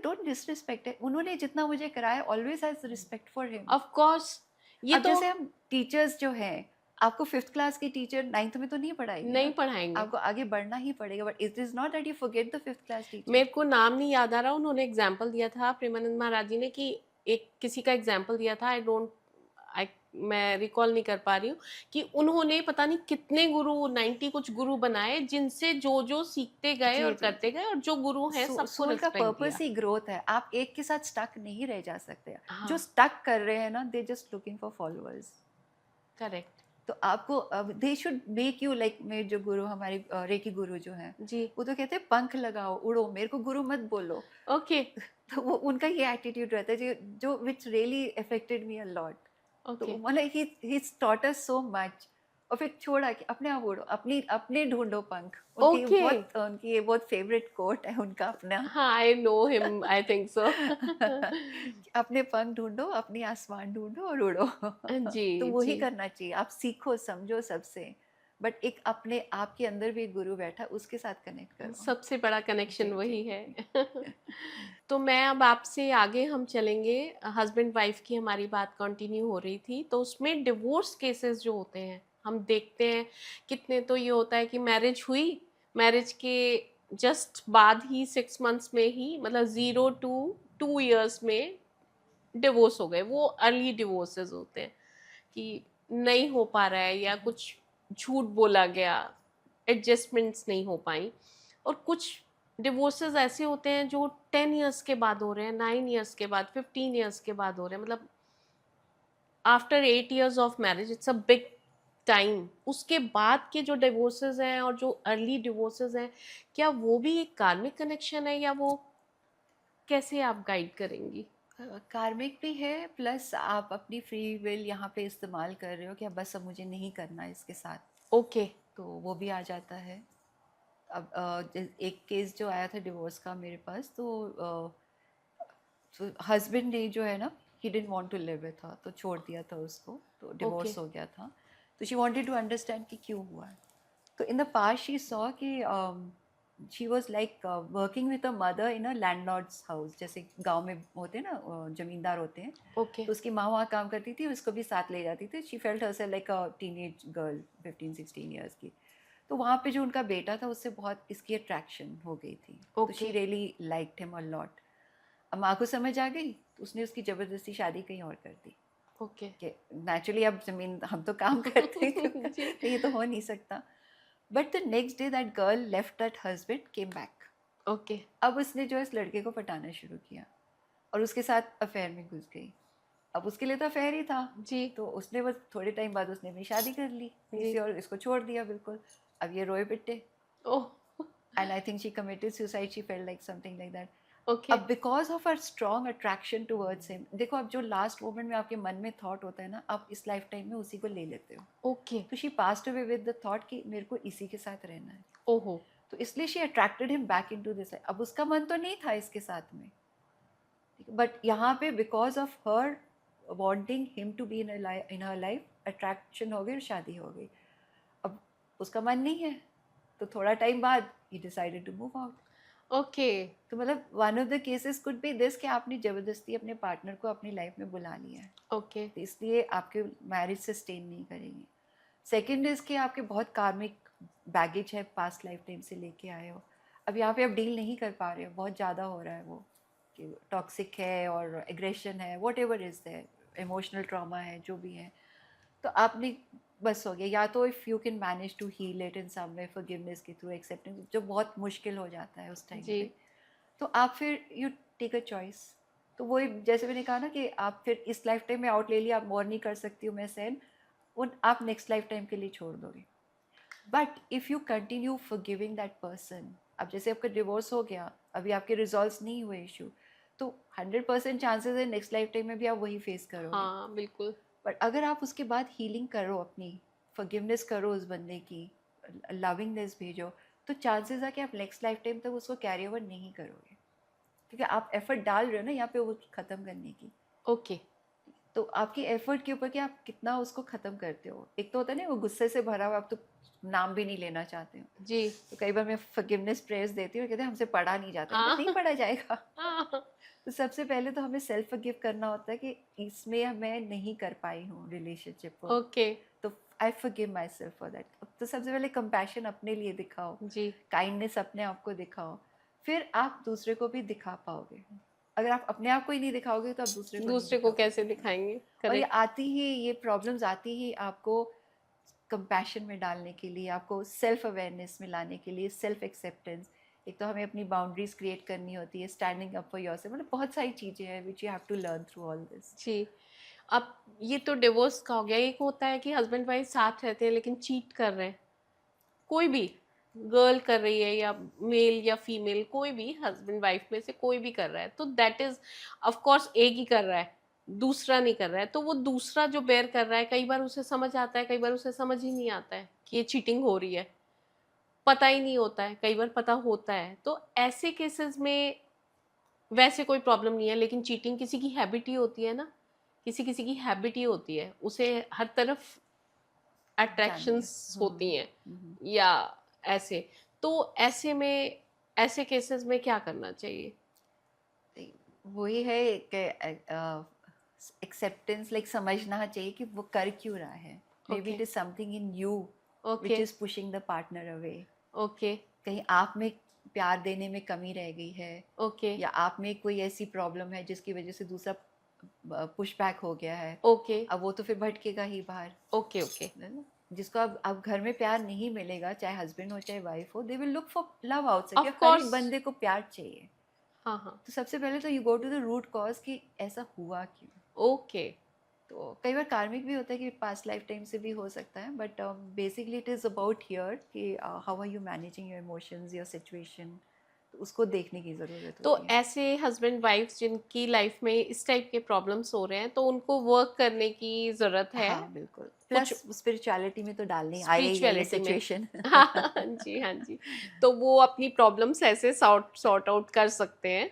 डोंट डिसरिस्पेक्ट, उन्होंने जितना मुझे कराया always has respect for him. Of course. ये अब तो जैसे हम टीचर्स जो हैं, आपको 5th क्लास की टीचर 9th में तो नहीं पढ़ाएगी नहीं ना, पढ़ाएंगे। आपको आगे बढ़ना ही पड़ेगा, but it is not that you forget the 5th class teacher. मेरे को नाम नहीं याद आ रहा, उन्होंने एग्जाम्पल दिया था प्रेमानंद महाराज जी ने, कि एक किसी का एग्जाम्पल दिया था, मैं रिकॉल नहीं कर पा रही हूँ, कि उन्होंने पता नहीं कितने गुरु, 90 कुछ गुरु बनाए, जिनसे जो जो सीखते गए और करते गए, और जो गुरु हैं सबको सोल का रिस्पेक्ट दिया। पर्पस ही ग्रोथ है, आप एक के साथ स्टक नहीं रह जा सकते। हाँ। जो स्टक कर रहे हैं ना, they just looking for followers. Correct. तो आपको they should make you like, मेरे जो गुरु हमारे रेकी गुरु जो हैं जी। वो तो कहते हैं पंख लगाओ उड़ो, मेरे को गुरु मत बोलो। ओके। तो वो उनका ये एटीट्यूड रहता है जो which really affected me a lot. तो ओके। मतलब he taught us so much. और फिर छोड़ा कि अपने आप उड़ो, अपने ढूंढो पंख। ओके। उनकी ये बहुत फेवरेट कोट है उनका अपना। हाँ, I know him, I think so. अपने पंख ढूंढो, अपनी आसमान ढूंढो और उड़ो। तो जी वही जी। करना चाहिए, आप सीखो समझो सबसे, बट एक अपने आप के अंदर भी एक गुरु बैठा, उसके साथ कनेक्ट करो। सबसे बड़ा कनेक्शन जी, वही जी, है। तो मैं अब आपसे आगे हम चलेंगे, हस्बैंड वाइफ की हमारी बात कंटिन्यू हो रही थी, तो उसमें डिवोर्स केसेस जो होते हैं हम देखते हैं कितने, तो ये होता है कि मैरिज हुई, मैरिज के जस्ट बाद ही 6 मंथ्स में ही, मतलब 0 to 2 years में डिवोर्स हो गए। वो अर्ली डिवोर्सेस होते हैं कि नहीं हो पा रहा है, या कुछ झूठ बोला गया, एडजस्टमेंट्स नहीं हो पाई। और कुछ डिवोर्सेस ऐसे होते हैं जो 10 years के बाद हो रहे हैं, 9 years के बाद, 15 years के बाद हो रहे हैं, मतलब after 8 years of marriage, it's a big time. उसके बाद के जो डिवोर्सेस हैं और जो अर्ली डिवोर्सेस हैं, क्या वो भी एक कार्मिक कनेक्शन है, या वो कैसे आप गाइड करेंगी? कार्मिक भी है, प्लस आप अपनी फ्री विल यहाँ पे इस्तेमाल कर रहे हो कि अब बस अब मुझे नहीं करना इसके साथ, ओके। तो वो भी आ जाता है। अब एक केस जो आया था डिवोर्स का मेरे पास, तो हस्बैंड ने जो है ना, he didn't want to live with her, तो छोड़ दिया था उसको, तो डिवोर्स हो गया था। तो शी वांटेड टू अंडरस्टैंड कि क्यों हुआ है। तो in the past she saw कि she was like working with a mother in a landlord's house, जैसे गांव में होते हैं ना, जमींदार होते हैं। ओके। तो उसकी माँ वहाँ काम करती थी, उसको भी साथ ले जाती थी। She felt herself like a teenage girl, 15-16 years की। तो वहाँ पे जो उनका बेटा था, उससे बहुत इसकी अट्रैक्शन हो गई थी। तो she really liked him a lot. अब माँ को समझ आ गई, तो उसने उसकी ज़बरदस्ती शादी कहीं और कर दी। ओके। कि नेचुरली अब जमीन हम तो काम करते हैं, तो ये तो हो नहीं सकता। But the next day that girl left that husband, came back. Okay. अब उसने जो है इस लड़के को पटाना शुरू किया और उसके साथ अफेयर में घुस गई। अब उसके लिए तो अफेयर ही था जी। तो उसने बस थोड़े टाइम बाद उसने अपनी शादी कर ली जी। किसी और, इसको छोड़ दिया बिल्कुल। अब ये रोए पिटे, oh. And I think she committed suicide, she felt like something like that. Okay. अब because of uh strong attraction towards him, देखो अब जो लास्ट मोमेंट में आपके मन में थॉट होता है ना, आप इस लाइफ टाइम में उसी को ले लेते हो। ओके। तो she passed away with the thought कि मेरे को इसी के साथ रहना है। ओहो। तो इसलिए she attracted him back into this. अब उसका मन तो नहीं था इसके साथ में, बट यहाँ पे because of her wanting him to be in her life, attraction हो गई और शादी हो गई। अब उसका मन नहीं है, तो थोड़ा टाइम बाद he decided to move out. Okay. तो मतलब one of the cases could be this कि आपने ज़बरदस्ती अपने पार्टनर को अपनी लाइफ में बुला लिया है, ओके। तो इसलिए आपके मैरिज सस्टेन नहीं करेंगे। सेकेंड इज़ कि आपके बहुत कार्मिक बैगेज है, पास्ट लाइफ टाइम से लेके आए हो। अब यहाँ पे आप डील नहीं कर पा रहे हो, बहुत ज़्यादा हो रहा है वो, कि टॉक्सिक है और एग्रेशन है, whatever is there, emotional trauma है, जो भी है। तो आपने बस हो गया, या तो if you can manage to heal it in some way, forgiveness के थ्रू, एक्सेप्टेंस, जो बहुत मुश्किल हो जाता है उस टाइम जी। पे, तो आप फिर यू टेक अ चॉइस। तो वही जैसे मैंने कहा ना कि आप फिर इस लाइफ टाइम में आउट ले लिया, आप और नहीं कर सकती हूँ मैं सहन, उन आप नेक्स्ट लाइफ टाइम के लिए छोड़ दोगे। But if you continue forgiving that person, अब जैसे आपका डिवोर्स हो गया, अभी आपके रिजॉल्व नहीं हुए इशू, तो 100% चांसेस है नेक्स्ट लाइफ टाइम में भी आप वही फेस करोगे। हाँ बिल्कुल। बट अगर आप उसके बाद हीलिंग करो, अपनी फॉरगिवनेस करो उस बंदे की, लविंगनेस भेजो, तो चांसेस है कि आप नेक्स्ट लाइफ टाइम तक उसको कैरी ओवर नहीं करोगे, क्योंकि आप एफर्ट डाल रहे हो ना यहाँ पे वो ख़त्म करने की। ओके। तो आपकी एफर्ट के ऊपर कि आप कितना उसको खत्म करते हो। एक तो होता है ना वो गुस्से से भरा हुआ, आप तो नाम भी नहीं लेना चाहते हो। जी। तो कई बार मैं फॉरगिवनेस प्रेयर्स देती हूँ, कहते हैं हमसे पढ़ा नहीं जाता, हाँ। नहीं पढ़ा जाएगा। हाँ। तो सबसे पहले तो हमें सेल्फ फॉरगिव करना होता है कि इसमें मैं नहीं कर पाई हूँ रिलेशनशिप को, ओके। तो I forgive my self for that. तो सबसे पहले कंपैशन अपने लिए दिखाओ, जी। काइंडनेस अपने आप को दिखाओ, फिर आप दूसरे को भी दिखा पाओगे। अगर आप अपने आप को ही नहीं दिखाओगे तो आप दूसरे को नहीं दूसरे दिखा को कैसे पाओगे। दिखाएंगे? और ये करेक्ट। आती ही, ये प्रॉब्लम्स आती ही आपको कंपैशन में डालने के लिए, आपको सेल्फ अवेयरनेस में लाने के लिए, सेल्फ एक्सेप्टेंस। एक तो हमें अपनी बाउंड्रीज क्रिएट करनी होती है, स्टैंडिंग अप फॉर योरसेल्फ, मतलब बहुत सारी चीज़ें हैं which you have to learn through all this. जी। अब ये तो डिवोर्स का हो गया। एक होता है कि हस्बैंड वाइफ साथ रहते हैं लेकिन चीट कर रहे हैं, कोई भी गर्ल कर रही है या मेल या फीमेल, कोई भी हस्बैंड वाइफ में से कोई भी कर रहा है, तो दैट इज ऑफ कोर्स एक ही कर रहा है, दूसरा नहीं कर रहा है। तो वो दूसरा जो बेयर कर रहा है, कई बार उसे समझ आता है, कई बार उसे समझ ही नहीं आता है कि ये चीटिंग हो रही है, पता ही नहीं होता है, कई बार पता होता है। तो ऐसे केसेस में वैसे कोई प्रॉब्लम नहीं है, लेकिन चीटिंग किसी की हैबिट ही होती है ना, किसी किसी की हैबिट ही होती है, उसे हर तरफ जानिए। अट्रैक्शंस होती हैं हम्म। या ऐसे। तो ऐसे में, ऐसे केसेस में क्या करना चाहिए? वही है कि एक्सेप्टेंस, लाइक समझना चाहिए कि वो कर क्यों रहा है। May be okay. It is something in you which okay. Is pushing the partner away. Okay. कहीं आप में प्यार देने में कमी रह गई है, ओके। या आप में कोई ऐसी प्रॉब्लम है जिसकी वजह से दूसरा पुश बैक हो गया है। ओके। अब वो तो फिर भटकेगा ही बाहर, ओके। ओके। है ना। जिसको अब घर में प्यार नहीं मिलेगा, चाहे हस्बैंड हो चाहे वाइफ हो, they will look for love outside, of कि हर एक कोर्स। बंदे को प्यार चाहिए। हाँ हाँ। तो सबसे पहले तो you go to the root cause कि ऐसा हुआ क्यों। ओके। तो कई बार कार्मिक भी होता है कि पास्ट लाइफ टाइम से भी हो सकता है, but basically it is about here कि how are you managing your emotions, your situation. तो उसको देखने की ज़रूरत तो होती है। ऐसे हस्बैंड वाइफ जिनकी लाइफ में इस टाइप के प्रॉब्लम्स हो रहे हैं, तो उनको वर्क करने की ज़रूरत है। हाँ बिल्कुल, कुछ प्लस स्पिरिचुअलिटी में तो डालनी आएगी ये स्पिरिचुअलिटी में। सिचुएशन। हाँ जी, हाँ जी। तो वो अपनी प्रॉब्लम्स ऐसे सॉर्ट आउट कर सकते हैं,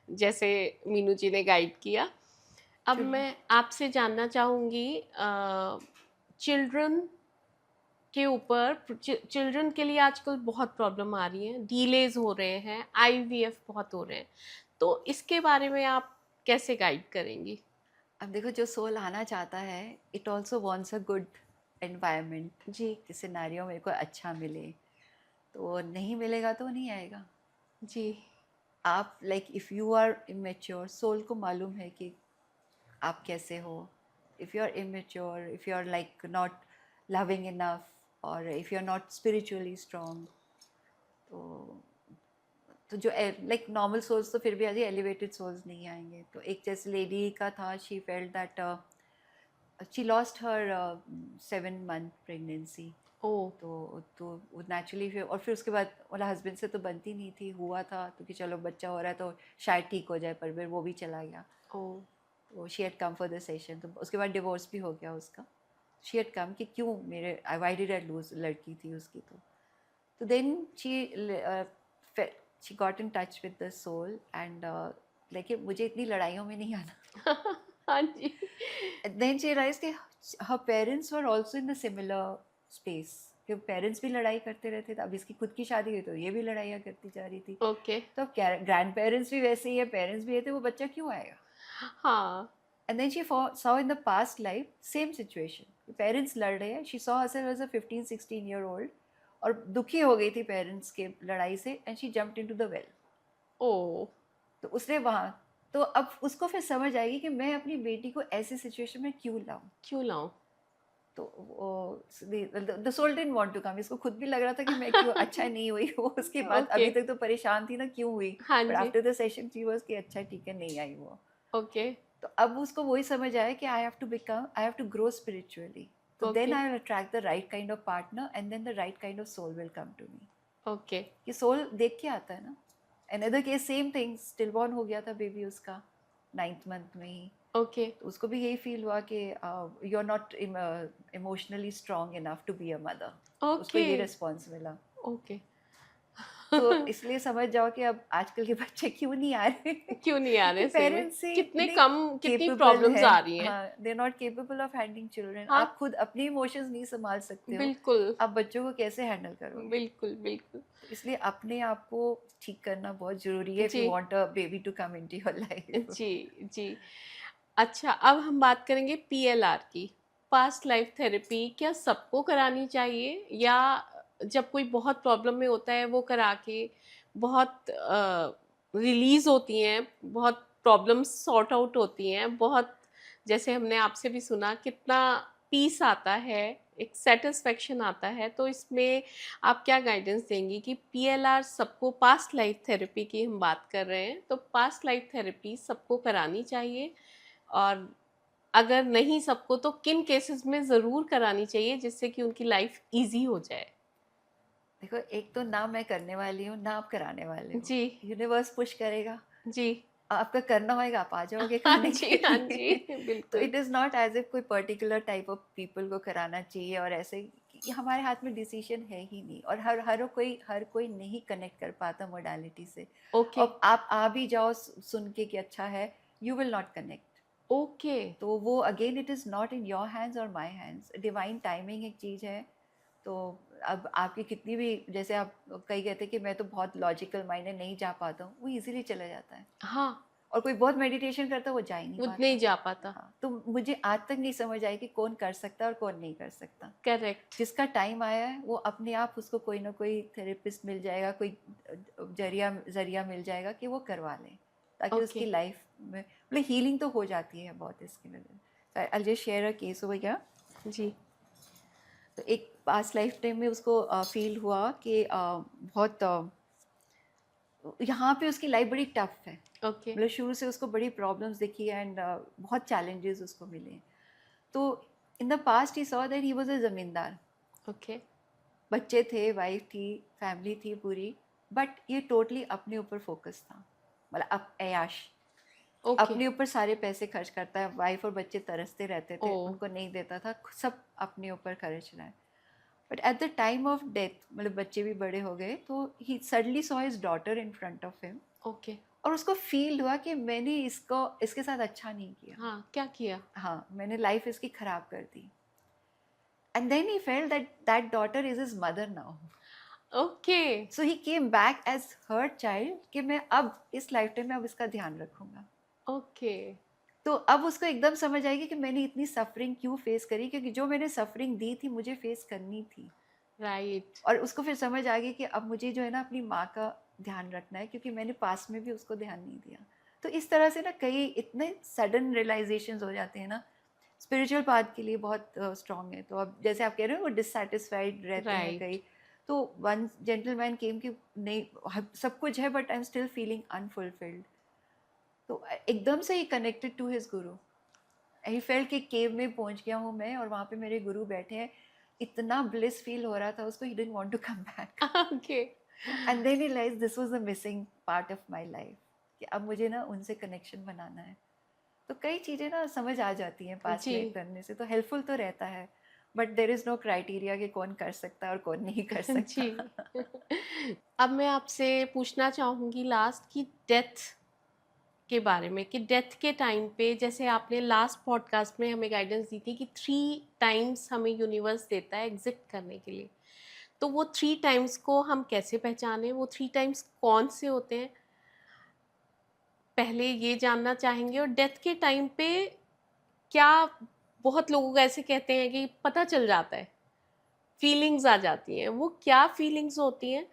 जैसे मीनू जी ने गाइड किया। अब मैं आपसे जानना चाहूँगी, चिल्ड्रन के ऊपर, चिल्ड्रन के लिए आजकल बहुत प्रॉब्लम आ रही है, डीलेज हो रहे हैं, आईवीएफ बहुत हो रहे हैं, तो इसके बारे में आप कैसे गाइड करेंगी? अब देखो, जो सोल आना चाहता है, it also wants a good environment, जी। कि सिनेरियो मेरे को अच्छा मिले। तो नहीं मिलेगा तो नहीं आएगा। जी। आप like if you are immature, soul को मालूम है कि आप कैसे हो। If you are immature, if you are like not loving enough, और if you are not spiritually strong, तो जो लाइक नॉर्मल सोल्स तो फिर भी आगे, एलिवेटेड सोल्स नहीं आएंगे। तो एक जैसे लेडी का था, she felt that she lost her 7 month pregnancy. Oh. तो नेचुरली फिर, और फिर उसके बाद मतलब हस्बैंड से तो बनती नहीं थी, हुआ था तो कि चलो बच्चा हो रहा है तो शायद ठीक हो जाए, पर फिर वो भी चला गया। ओ। तो she had come for the session, तो उसके बाद डिवोर्स भी हो गया उसका। शी हैड कम कि क्यों मेरे, व्हाई डिड आई लूज, लड़की थी उसकी। तो then she got in touch with the soul, and like मुझे इतनी लड़ाइयों में नहीं आना। हाँ जी। देन शी रियलाइज्ड कि her parents were also in a similar space, कि पेरेंट्स भी लड़ाई करते रहते थे। अब इसकी खुद की शादी हुई तो ये भी लड़ाइयाँ करती जा रही थी। ओके। तो अब ग्रैंड पेरेंट्स भी वैसे ही है, पेरेंट्स भी ये थे, वो बच्चा क्यों आएगा। हाँ। And then she saw in the past life same situation, parents लड़ रहे हैं, she saw herself as a 15-16 year old, और दुखी हो गई थी पेरेंट्स के लड़ाई से, and she jumped into the well। ओ। तो उसने वहाँ, तो अब उसको फिर समझ आएगी कि मैं अपनी बेटी को ऐसी सिचुएशन में क्यों लाऊं। क्यों लाऊं? तो the soul didn't want to come. इसको खुद भी लग रहा था कि मैं क्यों अच्छा नहीं हुई। वो उसके बाद ओके। अभी तक तो परेशान थी ना क्यों हुई, हाँ बट जी। After the session she was कि अच्छा ठीक है, नहीं आई वो। ओके। तो अब उसको वही समझ आया कि I have to grow spiritually, तो then okay. I will attract the right kind of partner, and then the right kind of soul will come to me. Okay. कि सोल देख के आता है ना। Another case same thing, stillborn हो गया था बेबी उसका 9th month में ही। ओके। तो उसको भी यही फील हुआ कि you are not emotionally strong enough to be a mother. उसको ओके। ये रिस्पॉन्स मिला। ओके। तो इसलिए समझ जाओ कि अब आजकल के बच्चे क्यों नहीं आ रहे क्यों नहीं आ रहे सही में? पेरेंट्स से कितने इतने कम, कितनी capable प्रॉब्लम्स है, आ रही हैं। हाँ, they not capable of handling children. हाँ, आप खुद अपने इमोशंस नहीं संभाल सकते हो, बिल्कुल आप बच्चों को कैसे हैंडल करोगे? बिल्कुल बिल्कुल। तो इसलिए अपने आप को ठीक करना बहुत जरूरी है इफ जी you want a baby to come into your life. जी जी। अच्छा, अब हम बात करेंगे पीएलआर की, पास्ट लाइफ थेरेपी। क्या सबको करानी चाहिए, या जब कोई बहुत प्रॉब्लम में होता है वो करा के बहुत रिलीज होती हैं, बहुत प्रॉब्लम्स सॉर्ट आउट होती हैं, बहुत, जैसे हमने आपसे भी सुना, कितना पीस आता है, एक सेटिस्फेक्शन आता है। तो इसमें आप क्या गाइडेंस देंगी कि पीएलआर सबको, पास्ट लाइफ थेरेपी की हम बात कर रहे हैं, तो पास्ट लाइफ थेरेपी सबको करानी चाहिए, और अगर नहीं सबको तो किन केसेस में ज़रूर करानी चाहिए जिससे कि उनकी लाइफ इजी हो जाए? देखो, एक तो ना मैं करने वाली हूँ ना आप कराने वाले हो, जी यूनिवर्स पुश करेगा, जी। आपका करना होगा, आप आ जाओगे हाँ करने जी, के हाँ लिए। जी, तो बिल्कुल। It is not as if कोई पर्टिकुलर टाइप ऑफ पीपल को कराना चाहिए और ऐसे, कि हमारे हाथ में डिसीजन है ही नहीं, और हर कोई नहीं कनेक्ट कर पाता मोडालिटी से। ओके और आप आ भी जाओ सुन के कि अच्छा है, you will not connect. Okay. तो वो again it is not in your hands और माई हैंड्स, डिवाइन टाइमिंग एक चीज़ है। तो अब आपकी कितनी भी, जैसे आप कई कहते हैं कि मैं तो बहुत लॉजिकल माइंड है, नहीं जा पाता हूँ, वो इजीली चला जाता है। हाँ, और कोई बहुत मेडिटेशन करता है, वो जा ही नहीं वो नहीं पाता। जा पाता। हाँ, तो मुझे आज तक नहीं समझ आई कि कौन कर सकता है और कौन नहीं कर सकता। करेक्ट। जिसका टाइम आया है वो अपने आप, उसको कोई ना कोई थेरेपिस्ट मिल जाएगा, कोई जरिया मिल जाएगा कि वो करवा लें, ताकि ओके उसकी लाइफ में मतलब हीलिंग तो हो जाती है बहुत इसकी वजह। I just share a case हो गया। जी। तो एक पास्ट लाइफ टाइम में उसको फील हुआ कि बहुत यहाँ पे उसकी लाइफ बड़ी टफ है, ओके मतलब शुरू से उसको बड़ी प्रॉब्लम्स दिखी एंड बहुत चैलेंजेस उसको मिले। तो in the past he saw that he was a जमींदार, ओके बच्चे थे, वाइफ थी, फैमिली थी पूरी, बट ये टोटली अपने ऊपर फोकस था, मतलब ऐयाश, ओके। अपने ऊपर सारे पैसे खर्च करता है, वाइफ और बच्चे तरसते रहते ओ। थे, उनको नहीं देता था, सब अपने ऊपर खर्च रहा है। But at the time of death, मतलब बच्चे भी बड़े हो गए, तो he suddenly saw his daughter in front of him, okay. और उसको फील हुआ कि मैंने इसके साथ अच्छा नहीं किया। हाँ, क्या किया? हाँ, मैंने लाइफ इसकी खराब कर दी। And then he felt that that daughter is his mother now. Okay so he came back as her child कि मैं अब इस लाइफ टाइम में अब इसका ध्यान रखूंगा। ओके। तो अब उसको एकदम समझ आएगी कि मैंने इतनी सफरिंग क्यों फेस करी, क्योंकि जो मैंने सफरिंग दी थी मुझे फेस करनी थी। राइट। और उसको फिर समझ आ गई कि अब मुझे जो है ना अपनी माँ का ध्यान रखना है, क्योंकि मैंने पास में भी उसको ध्यान नहीं दिया। तो इस तरह से ना कई इतने सडन रियलाइजेशंस हो जाते हैं ना, स्पिरिचुअल पाथ के लिए बहुत स्ट्रांग है। तो अब जैसे आप कह रहे हो वो डिससेटिस्फाइड रहते हैं राइट। कई, तो वन जेंटलमैन केम कि नहीं, सब कुछ है but I am still feeling unfulfilled. तो एकदम से ही connected to his Guru, he felt कि केव में पहुंच गया हूँ मैं और वहाँ पे मेरे गुरु बैठे हैं। इतना ब्लिस फील हो रहा था उसको, he didn't want to come back. Okay. And then he realise this was the missing part of my life, कि अब मुझे ना उनसे कनेक्शन बनाना है। तो कई चीज़ें ना समझ आ जाती हैं पास्ट जी लाइफ करने से, तो हेल्पफुल तो रहता है, but there is no criteria कि कौन कर सकता है और कौन नहीं कर सकता। जी। अब मैं आपसे पूछना चाहूँगी लास्ट की डेथ के बारे में, कि डेथ के टाइम पे, जैसे आपने लास्ट पॉडकास्ट में हमें गाइडेंस दी थी कि 3 टाइम्स हमें यूनिवर्स देता है एग्जिट करने के लिए, तो वो 3 टाइम्स को हम कैसे पहचानें, वो 3 टाइम्स कौन से होते हैं, पहले ये जानना चाहेंगे। और डेथ के टाइम पे क्या, बहुत लोग ऐसे कहते हैं कि पता चल जाता है, फीलिंग्स आ जाती हैं, वो क्या फीलिंग्स होती हैं,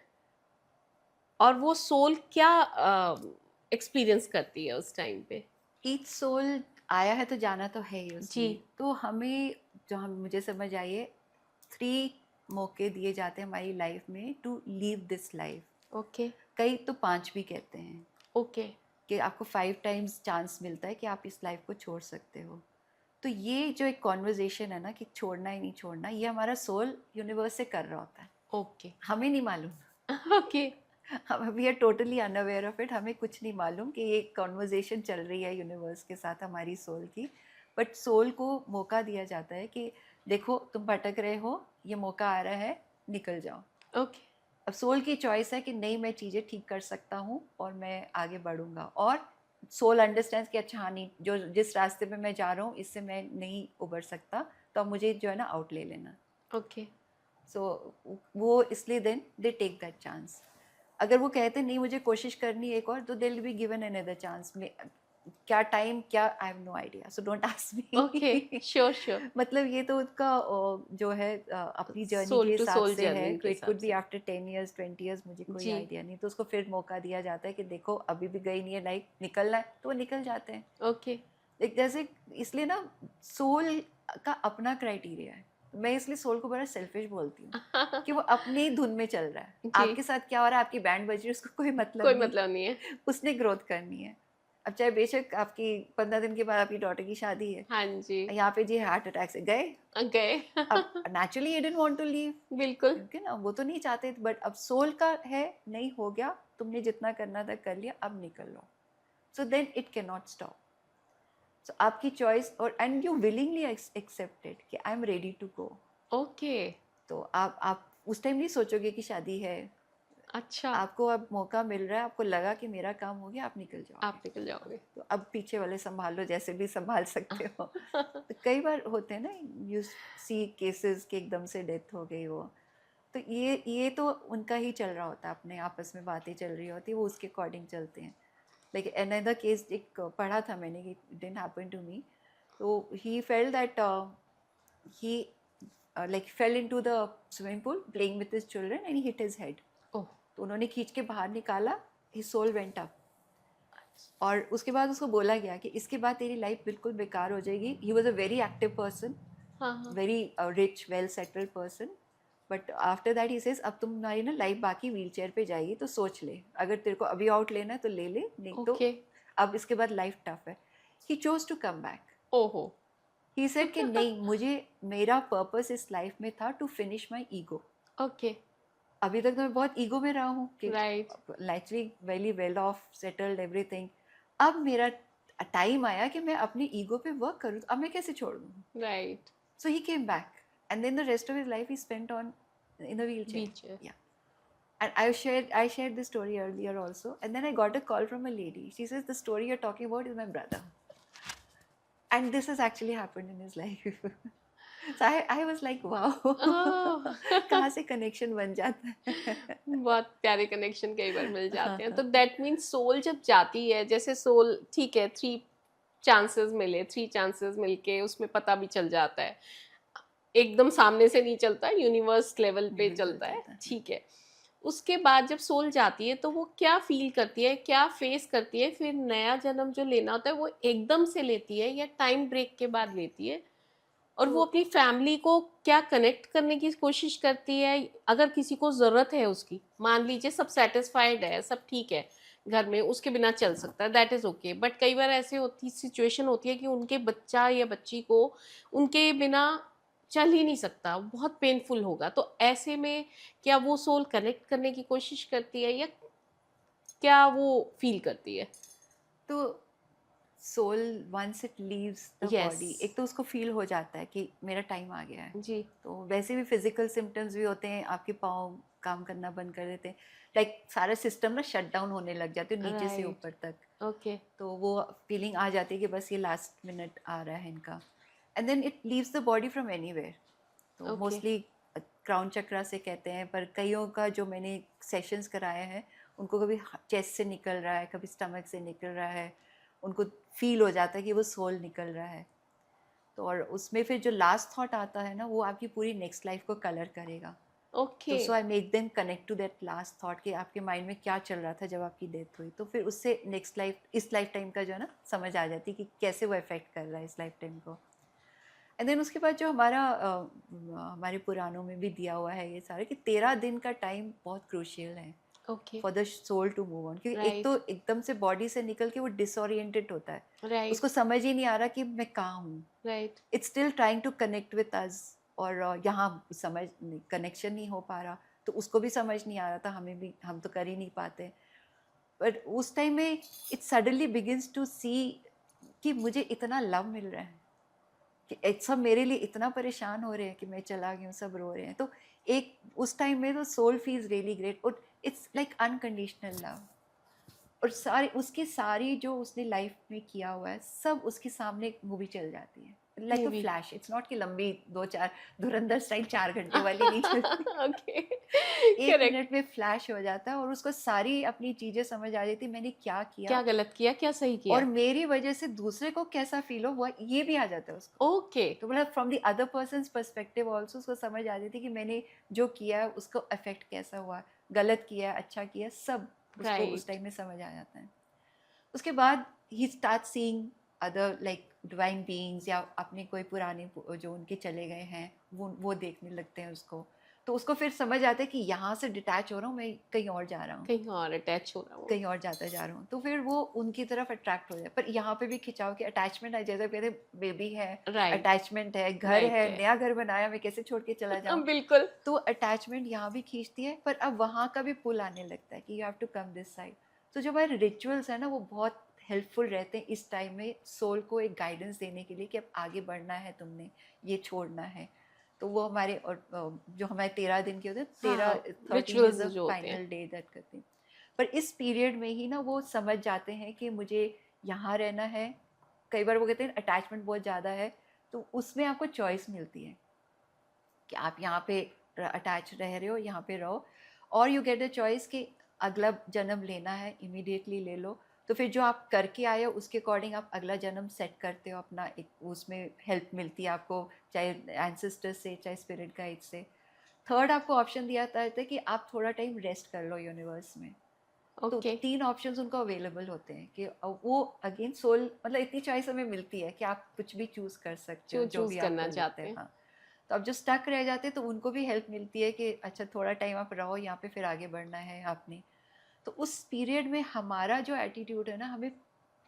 और वो सोल क्या एक्सपीरियंस करती है उस टाइम पे? ईच सोल आया है तो जाना तो है ही जी। उसने। तो हमें, जो हम मुझे समझ आई है, 3 मौके दिए जाते हैं हमारी लाइफ में to leave this life. Okay कई तो 5 भी कहते हैं ओके कि आपको 5 टाइम्स चांस मिलता है कि आप इस लाइफ को छोड़ सकते हो। तो ये जो एक कॉन्वर्जेशन है ना कि छोड़ना ही नहीं छोड़ना, ये हमारा सोल यूनिवर्स से कर रहा होता है, ओके हमें नहीं मालूम। ओके। हम we are totally unaware of it, हमें कुछ नहीं मालूम कि ये कॉन्वर्जेशन चल रही है यूनिवर्स के साथ हमारी सोल की। बट सोल को मौका दिया जाता है कि देखो तुम भटक रहे हो, ये मौका आ रहा है, निकल जाओ। ओके अब सोल की चॉइस है कि नहीं, मैं चीज़ें ठीक कर सकता हूँ और मैं आगे बढ़ूंगा, और सोल अंडरस्टैंड्स कि अच्छा हाँ, नहीं, जो जिस रास्ते पे मैं जा रहा हूँ इससे मैं नहीं उबर सकता, तो अब मुझे जो है ना आउट ले लेना। ओके। सो वो इसलिए then they take that chance. अगर वो कहते नहीं मुझे कोशिश करनी है एक और, तो they will be given another chance. क्या टाइम, क्या, I have no idea, so don't ask okay, me. Sure sure. मतलब ये तो उसका जो है अपनी जर्नी सोल के टू हिसाब सोल से है, जर्नी के इट हिसाब कुड बी से। आफ्टर 10 years 20 years, मुझे कोई जी। आइडिया नहीं। तो उसको फिर मौका दिया जाता है कि देखो अभी भी गई नहीं है लाइफ, निकलना है तो वो निकल जाते हैं। ओके। एक जैसे, इसलिए ना सोल का अपना क्राइटेरिया है। मैं इसलिए सोल को बड़ा सेल्फिश बोलती हूँ कि वो अपनी धुन में चल रहा है। जी। आपके साथ क्या हो रहा है, आपकी बैंड बज रही है, उसको कोई मतलब कोई नहीं। मतलब नहीं है। उसने ग्रोथ करनी है। अब चाहे बेशक आपकी 15 दिन के बाद आपकी डॉटर की शादी है, हाँ जी। यहाँ पे जी हार्ट अटैक से गए। गए। अब naturally you didn't want to leave, बिल्कुल। क्योंकि ना वो तो नहीं चाहते, बट अब सोल का है, नहीं हो गया, तुमने जितना करना था कर लिया, अब निकल लो। So then it can not stop. So आपकी चॉइस, और एंड यू विलिंगली एक्सेप्टेड कि I am ready to go. Okay. तो आप उस टाइम नहीं सोचोगे कि शादी है। अच्छा। आपको अब मौका मिल रहा है, आपको लगा कि मेरा काम हो गया, आप निकल जाओगे। आप निकल जाओगे। तो अब पीछे वाले संभाल लो, जैसे भी संभाल सकते हो। तो कई बार होते हैं ना, यू सी केसेस कि एकदम से डेथ हो गई वो, तो ये तो उनका ही चल रहा होता है, अपने आपस में बातें चल रही होती है, वो उसके अकॉर्डिंग चलते हैं। लाइक अनदर केस एक पढ़ा था मैंने, कि it didn't happen to me. तो he felt that he like fell into the swimming pool playing with his children and he hit his head. ओह। तो उन्होंने खींच के बाहर निकाला, his soul went up। और उसके बाद उसको बोला गया कि इसके बाद तेरी लाइफ बिल्कुल बेकार हो जाएगी। He was a very active person, हाँ हाँ। Very rich well settled person, but after that he says अब तुम्हारी ना लाइफ बाकी व्हील चेयर पे जाएगी, तो सोच ले, अगर तेरे को अभी आउट लेना है तो ले ले, नहीं तो ओके। अब इसके बाद लाइफ टफ है। He chose to come back. ओहो। ही सेड कि नहीं, मुझे, मेरा पर्पस इस लाइफ में था to finish my ego. Okay. अभी तक तो मैं बहुत ईगो में रहा हूँ कि right. Naturally very well of settled everything. अब मेरा टाइम आया कि मैं अपनी ईगो पे वर्क करूँ, अब मैं कैसे छोड़ दूँ। Right. So he came back and then the rest of his life he spent on in the wheelchair. Wheelchair. Yeah. And I shared this story earlier also, and then I got a call from a lady. She says the story you're talking about is my brother, and this has actually happened in his life. So I was like, wow. ओह। कहाँ से connection बन जाता है। बहुत प्यारे connection कई बार मिल जाते हैं। तो दैट मीन्स सोल जब जाती है, जैसे सोल ठीक है, 3 चांसेस मिले, 3 चांसेस मिलके उसमें पता भी चल जाता है, एकदम सामने से नहीं चलता, यूनिवर्स लेवल पे बिल्कुल चलता है, चलता है। ठीक है। उसके बाद जब सोल जाती है तो वो क्या फील करती है, क्या फेस करती है, फिर नया जन्म जो लेना होता है वो एकदम से लेती है या टाइम ब्रेक के बाद लेती है, और वो तो अपनी फैमिली को क्या कनेक्ट करने की कोशिश करती है, अगर किसी को ज़रूरत है उसकी, मान लीजिए सब सेटिस्फाइड है, सब ठीक है घर में, उसके बिना चल सकता है, दैट इज़ ओके। बट कई बार ऐसे होती सिचुएशन होती है कि उनके बच्चा या बच्ची को उनके बिना चल ही नहीं सकता, बहुत पेनफुल होगा, तो ऐसे में क्या वो सोल कनेक्ट करने की कोशिश करती है या क्या वो फील करती है? तो soul once it leaves the yes. Body, एक तो उसको फील हो जाता है कि मेरा टाइम आ गया है। जी। तो वैसे भी फिजिकल सिम्टम्स भी होते हैं, आपके पाँव काम करना बंद कर देते हैं, लाइक सारा सिस्टम ना शट डाउन होने लग जाते हैं नीचे से राइट। ऊपर तक। ओके। तो वो फीलिंग आ जाती है कि बस ये लास्ट मिनट आ रहा है इनका, and then it leaves the body from anywhere. तो ओके। मोस्टली क्राउन चक्रा से कहते हैं, पर कईयों का जो मैंने सेशंस कराए हैं उनको कभी चेस्ट से निकल रहा है, कभी स्टमक से निकल रहा है, उनको फील हो जाता है कि वो सोल निकल रहा है। तो और उसमें फिर जो लास्ट थॉट आता है ना, वो आपकी पूरी नेक्स्ट लाइफ को कलर करेगा। ओके। तो so I make them connect to that last thought कि आपके माइंड में क्या चल रहा था जब आपकी डेथ हुई, तो फिर उससे नेक्स्ट लाइफ, इस लाइफ टाइम का जो है ना समझ आ जाती है कि कैसे वो इफेक्ट कर रहा है इस लाइफ टाइम को। एंड देन उसके बाद जो हमारे पुराणों में भी दिया हुआ है ये सारे, कि 13 दिन का टाइम बहुत क्रूशियल है okay. For the soul to move on. क्योंकि एक राइट। तो एकदम से बॉडी से निकल के वो डिसओरिएंटेड होता है, राइट। उसको समझ ही नहीं आ रहा कि मैं कहाँ हूँ। Right. It's still trying to connect with us, और यहाँ समझ कनेक्शन नहीं हो पा रहा, तो उसको भी समझ नहीं आ रहा था, हमें भी, हम तो कर ही नहीं पाते। बट उस टाइम में इट सडनली बिगिंस टू सी कि मुझे इतना लव मिल रहा है, कि सब मेरे लिए इतना परेशान हो रहे हैं कि मैं चला गया हूँ, सब रो रहे हैं। तो एक उस टाइम में तो सोल फील्स रियली ग्रेट, और इट्स लाइक अनकंडीशनल लव। और सारी सारी जो उसने लाइफ में किया हुआ है सब उसके सामने मूवी चल जाती है, like a movie flash. It's not कि लंबी 2-4 धुरंधर स्टाइल 4 घंटे वाली नहीं चलती। Okay, 1 minute correct. में फ्लैश हो जाता है और उसको सारी अपनी चीजें समझ आ जाती, मैंने क्या क्या किया गलत किया, क्या सही और किया। मेरी वजह से दूसरे को कैसा फील हो, वो ये भी आ जाता है उसको। ओके, तो मतलब from the other person perspective also उसको समझ आ जाती है कि मैंने जो किया है उसको अफेक्ट कैसा हुआ, गलत किया अच्छा किया, सब उसको उस राइट। टाइम में समझ आ जाता है। उसके बाद he start seeing other like divine beings, या अपने कोई पुराने जो उनके चले गए हैं वो देखने लगते हैं उसको। तो उसको फिर समझ आता है कि यहाँ से डिटैच हो रहा हूँ, मैं कहीं और जा रहा हूँ, कहीं और अटैच हो रहा हूँ। कहीं और जाता जा रहा हूँ। तो फिर वो उनकी तरफ अट्रैक्ट हो जाए। पर यहाँ पे भी खिंचाव की अटैचमेंट है, जैसे कहते बेबी है, राइट, अटैचमेंट है, घर राइट है, है। नया घर बनाया, मैं कैसे छोड़ के चला जाऊँ। बिल्कुल। तो अटैचमेंट यहाँ भी खींचती है, पर अब वहाँ का भी पुल आने लगता है कि you have to come this side. तो जो हमारे रिचुअल्स है ना वो बहुत हेल्पफुल रहते हैं इस टाइम में सोल को एक गाइडेंस देने के लिए कि अब आगे बढ़ना है, तुमने ये छोड़ना है। तो वो हमारे और जो हमारे 13 दिन के होते हैं, 13 13 इज रिचुअल्स अ जो होते हैं। फाइनल डे दैट करते हैं। पर इस पीरियड में ही ना वो समझ जाते हैं कि मुझे यहाँ रहना है। कई बार वो कहते हैं अटैचमेंट बहुत ज़्यादा है, तो उसमें आपको चॉइस मिलती है कि आप यहाँ पे अटैच रह रहे हो, यहाँ पे रहो, और यू गेट द चॉइस कि अगला जन्म लेना है इमीडिएटली ले लो। तो फिर जो आप करके आए हो उसके अकॉर्डिंग आप अगला जन्म सेट करते हो अपना, एक उसमें हेल्प मिलती है आपको, चाहे एंसेस्टर्स से चाहे स्पिरिट गाइड से। थर्ड आपको ऑप्शन दिया जाता है कि आप थोड़ा टाइम रेस्ट कर लो यूनिवर्स में। तो ओके, 3 ऑप्शंस उनको अवेलेबल होते हैं कि वो अगेन सोल, मतलब इतनी चॉइस हमें मिलती है कि आप कुछ भी चूज कर सकते हो जो जो चूज भी करना आपको लगता चाहते है। हैं। हाँ, तो अब जो स्टक रह जाते हैं तो उनको भी हेल्प मिलती है कि अच्छा थोड़ा टाइम आप रहो यहाँ पे, फिर आगे बढ़ना है आपने। तो उस पीरियड में हमारा जो एटीट्यूड है ना, हमें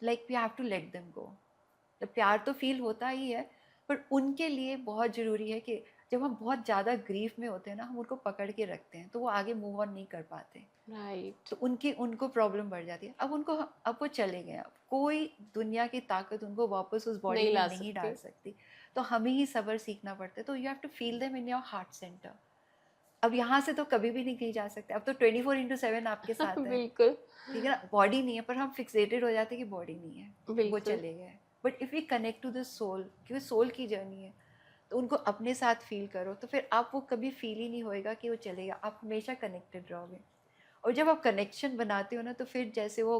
like we have to let them go. तो प्यार तो फील होता ही है, पर उनके लिए बहुत ज़रूरी है कि जब हम बहुत ज़्यादा ग्रीफ में होते हैं ना, हम उनको पकड़ के रखते हैं तो वो आगे मूव ऑन नहीं कर पाते। राइट, तो उनको प्रॉब्लम बढ़ जाती है। अब वो चले गए, अब कोई दुनिया की ताकत उनको वापस उस बॉडी नहीं में ला नहीं सकते। डाल सकती। तो हमें ही सब्र सीखना पड़ता है। तो you have to feel them in your heart centre. अब यहाँ से तो कभी भी नहीं कहीं जा सकते, अब तो 24/7 आपके साथ है, बिल्कुल, ठीक है ना। बॉडी नहीं है, पर हम फिक्सेटेड हो जाते हैं कि बॉडी नहीं है, वो बिल्कुल। चले गए। But if we connect to the soul, क्योंकि सोल की जर्नी है, तो उनको अपने साथ फील करो, तो फिर आप वो कभी फील ही नहीं होएगा कि वो चलेगा, आप हमेशा कनेक्टेड रहोगे। और जब आप कनेक्शन बनाते हो ना, तो फिर जैसे वो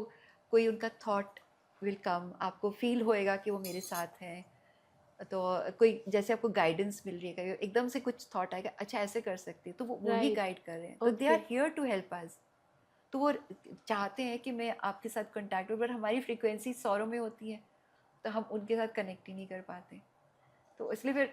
कोई उनका थॉट विल कम, आपको फील होएगा कि वो मेरे साथ हैं। तो कोई जैसे आपको गाइडेंस मिल रही है, कहीं एकदम से कुछ थॉट आएगा, अच्छा ऐसे कर सकते हैं, तो वो ही राइट, गाइड कर रहे हैं, तो they okay. Are here to help us. तो वो चाहते हैं कि मैं आपके साथ कंटैक्ट हूँ, पर हमारी फ्रीक्वेंसी सौरों में होती है, तो हम उनके साथ कनेक्ट ही नहीं कर पाते। तो इसलिए फिर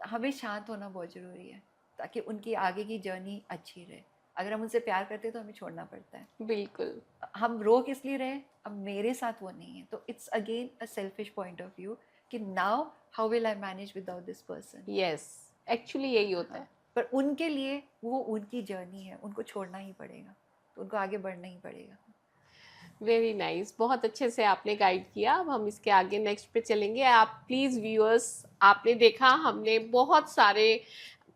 हमें शांत होना बहुत ज़रूरी है, ताकि उनकी आगे की जर्नी अच्छी रहे। अगर हम उनसे प्यार करते हैं तो हमें छोड़ना पड़ता है। बिल्कुल, हम रोक इसलिए रहे, अब मेरे साथ वो नहीं है, तो it's again a selfish point of view कि now how will I manage without this person. Yes, actually यही होता हाँ, है। पर उनके लिए वो उनकी जर्नी है, उनको छोड़ना ही पड़ेगा, तो उनको आगे बढ़ना ही पड़ेगा। वेरी नाइस, बहुत अच्छे से आपने गाइड किया। अब हम इसके आगे नेक्स्ट पे चलेंगे। आप प्लीज़ व्यूअर्स, आपने देखा हमने बहुत सारे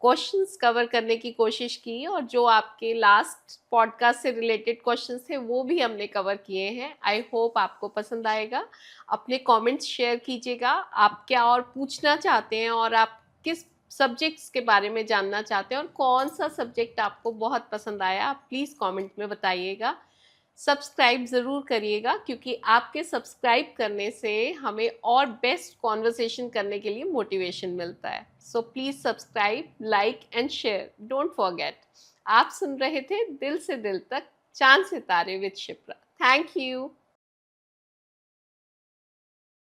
क्वेश्चंस कवर करने की कोशिश की, और जो आपके लास्ट पॉडकास्ट से रिलेटेड क्वेश्चंस थे वो भी हमने कवर किए हैं। आई होप आपको पसंद आएगा। अपने कमेंट्स शेयर कीजिएगा, आप क्या और पूछना चाहते हैं, और आप किस सब्जेक्ट्स के बारे में जानना चाहते हैं, और कौन सा सब्जेक्ट आपको बहुत पसंद आया, आप प्लीज़ कमेंट में बताइएगा। सब्सक्राइब ज़रूर करिएगा, क्योंकि आपके सब्सक्राइब करने से हमें और बेस्ट कॉन्वर्सेशन करने के लिए मोटिवेशन मिलता है। So please subscribe, like and share, don't forget. आप सुन रहे थे दिल से दिल तक, चांद सितारे विद शिप्रा। Thank you.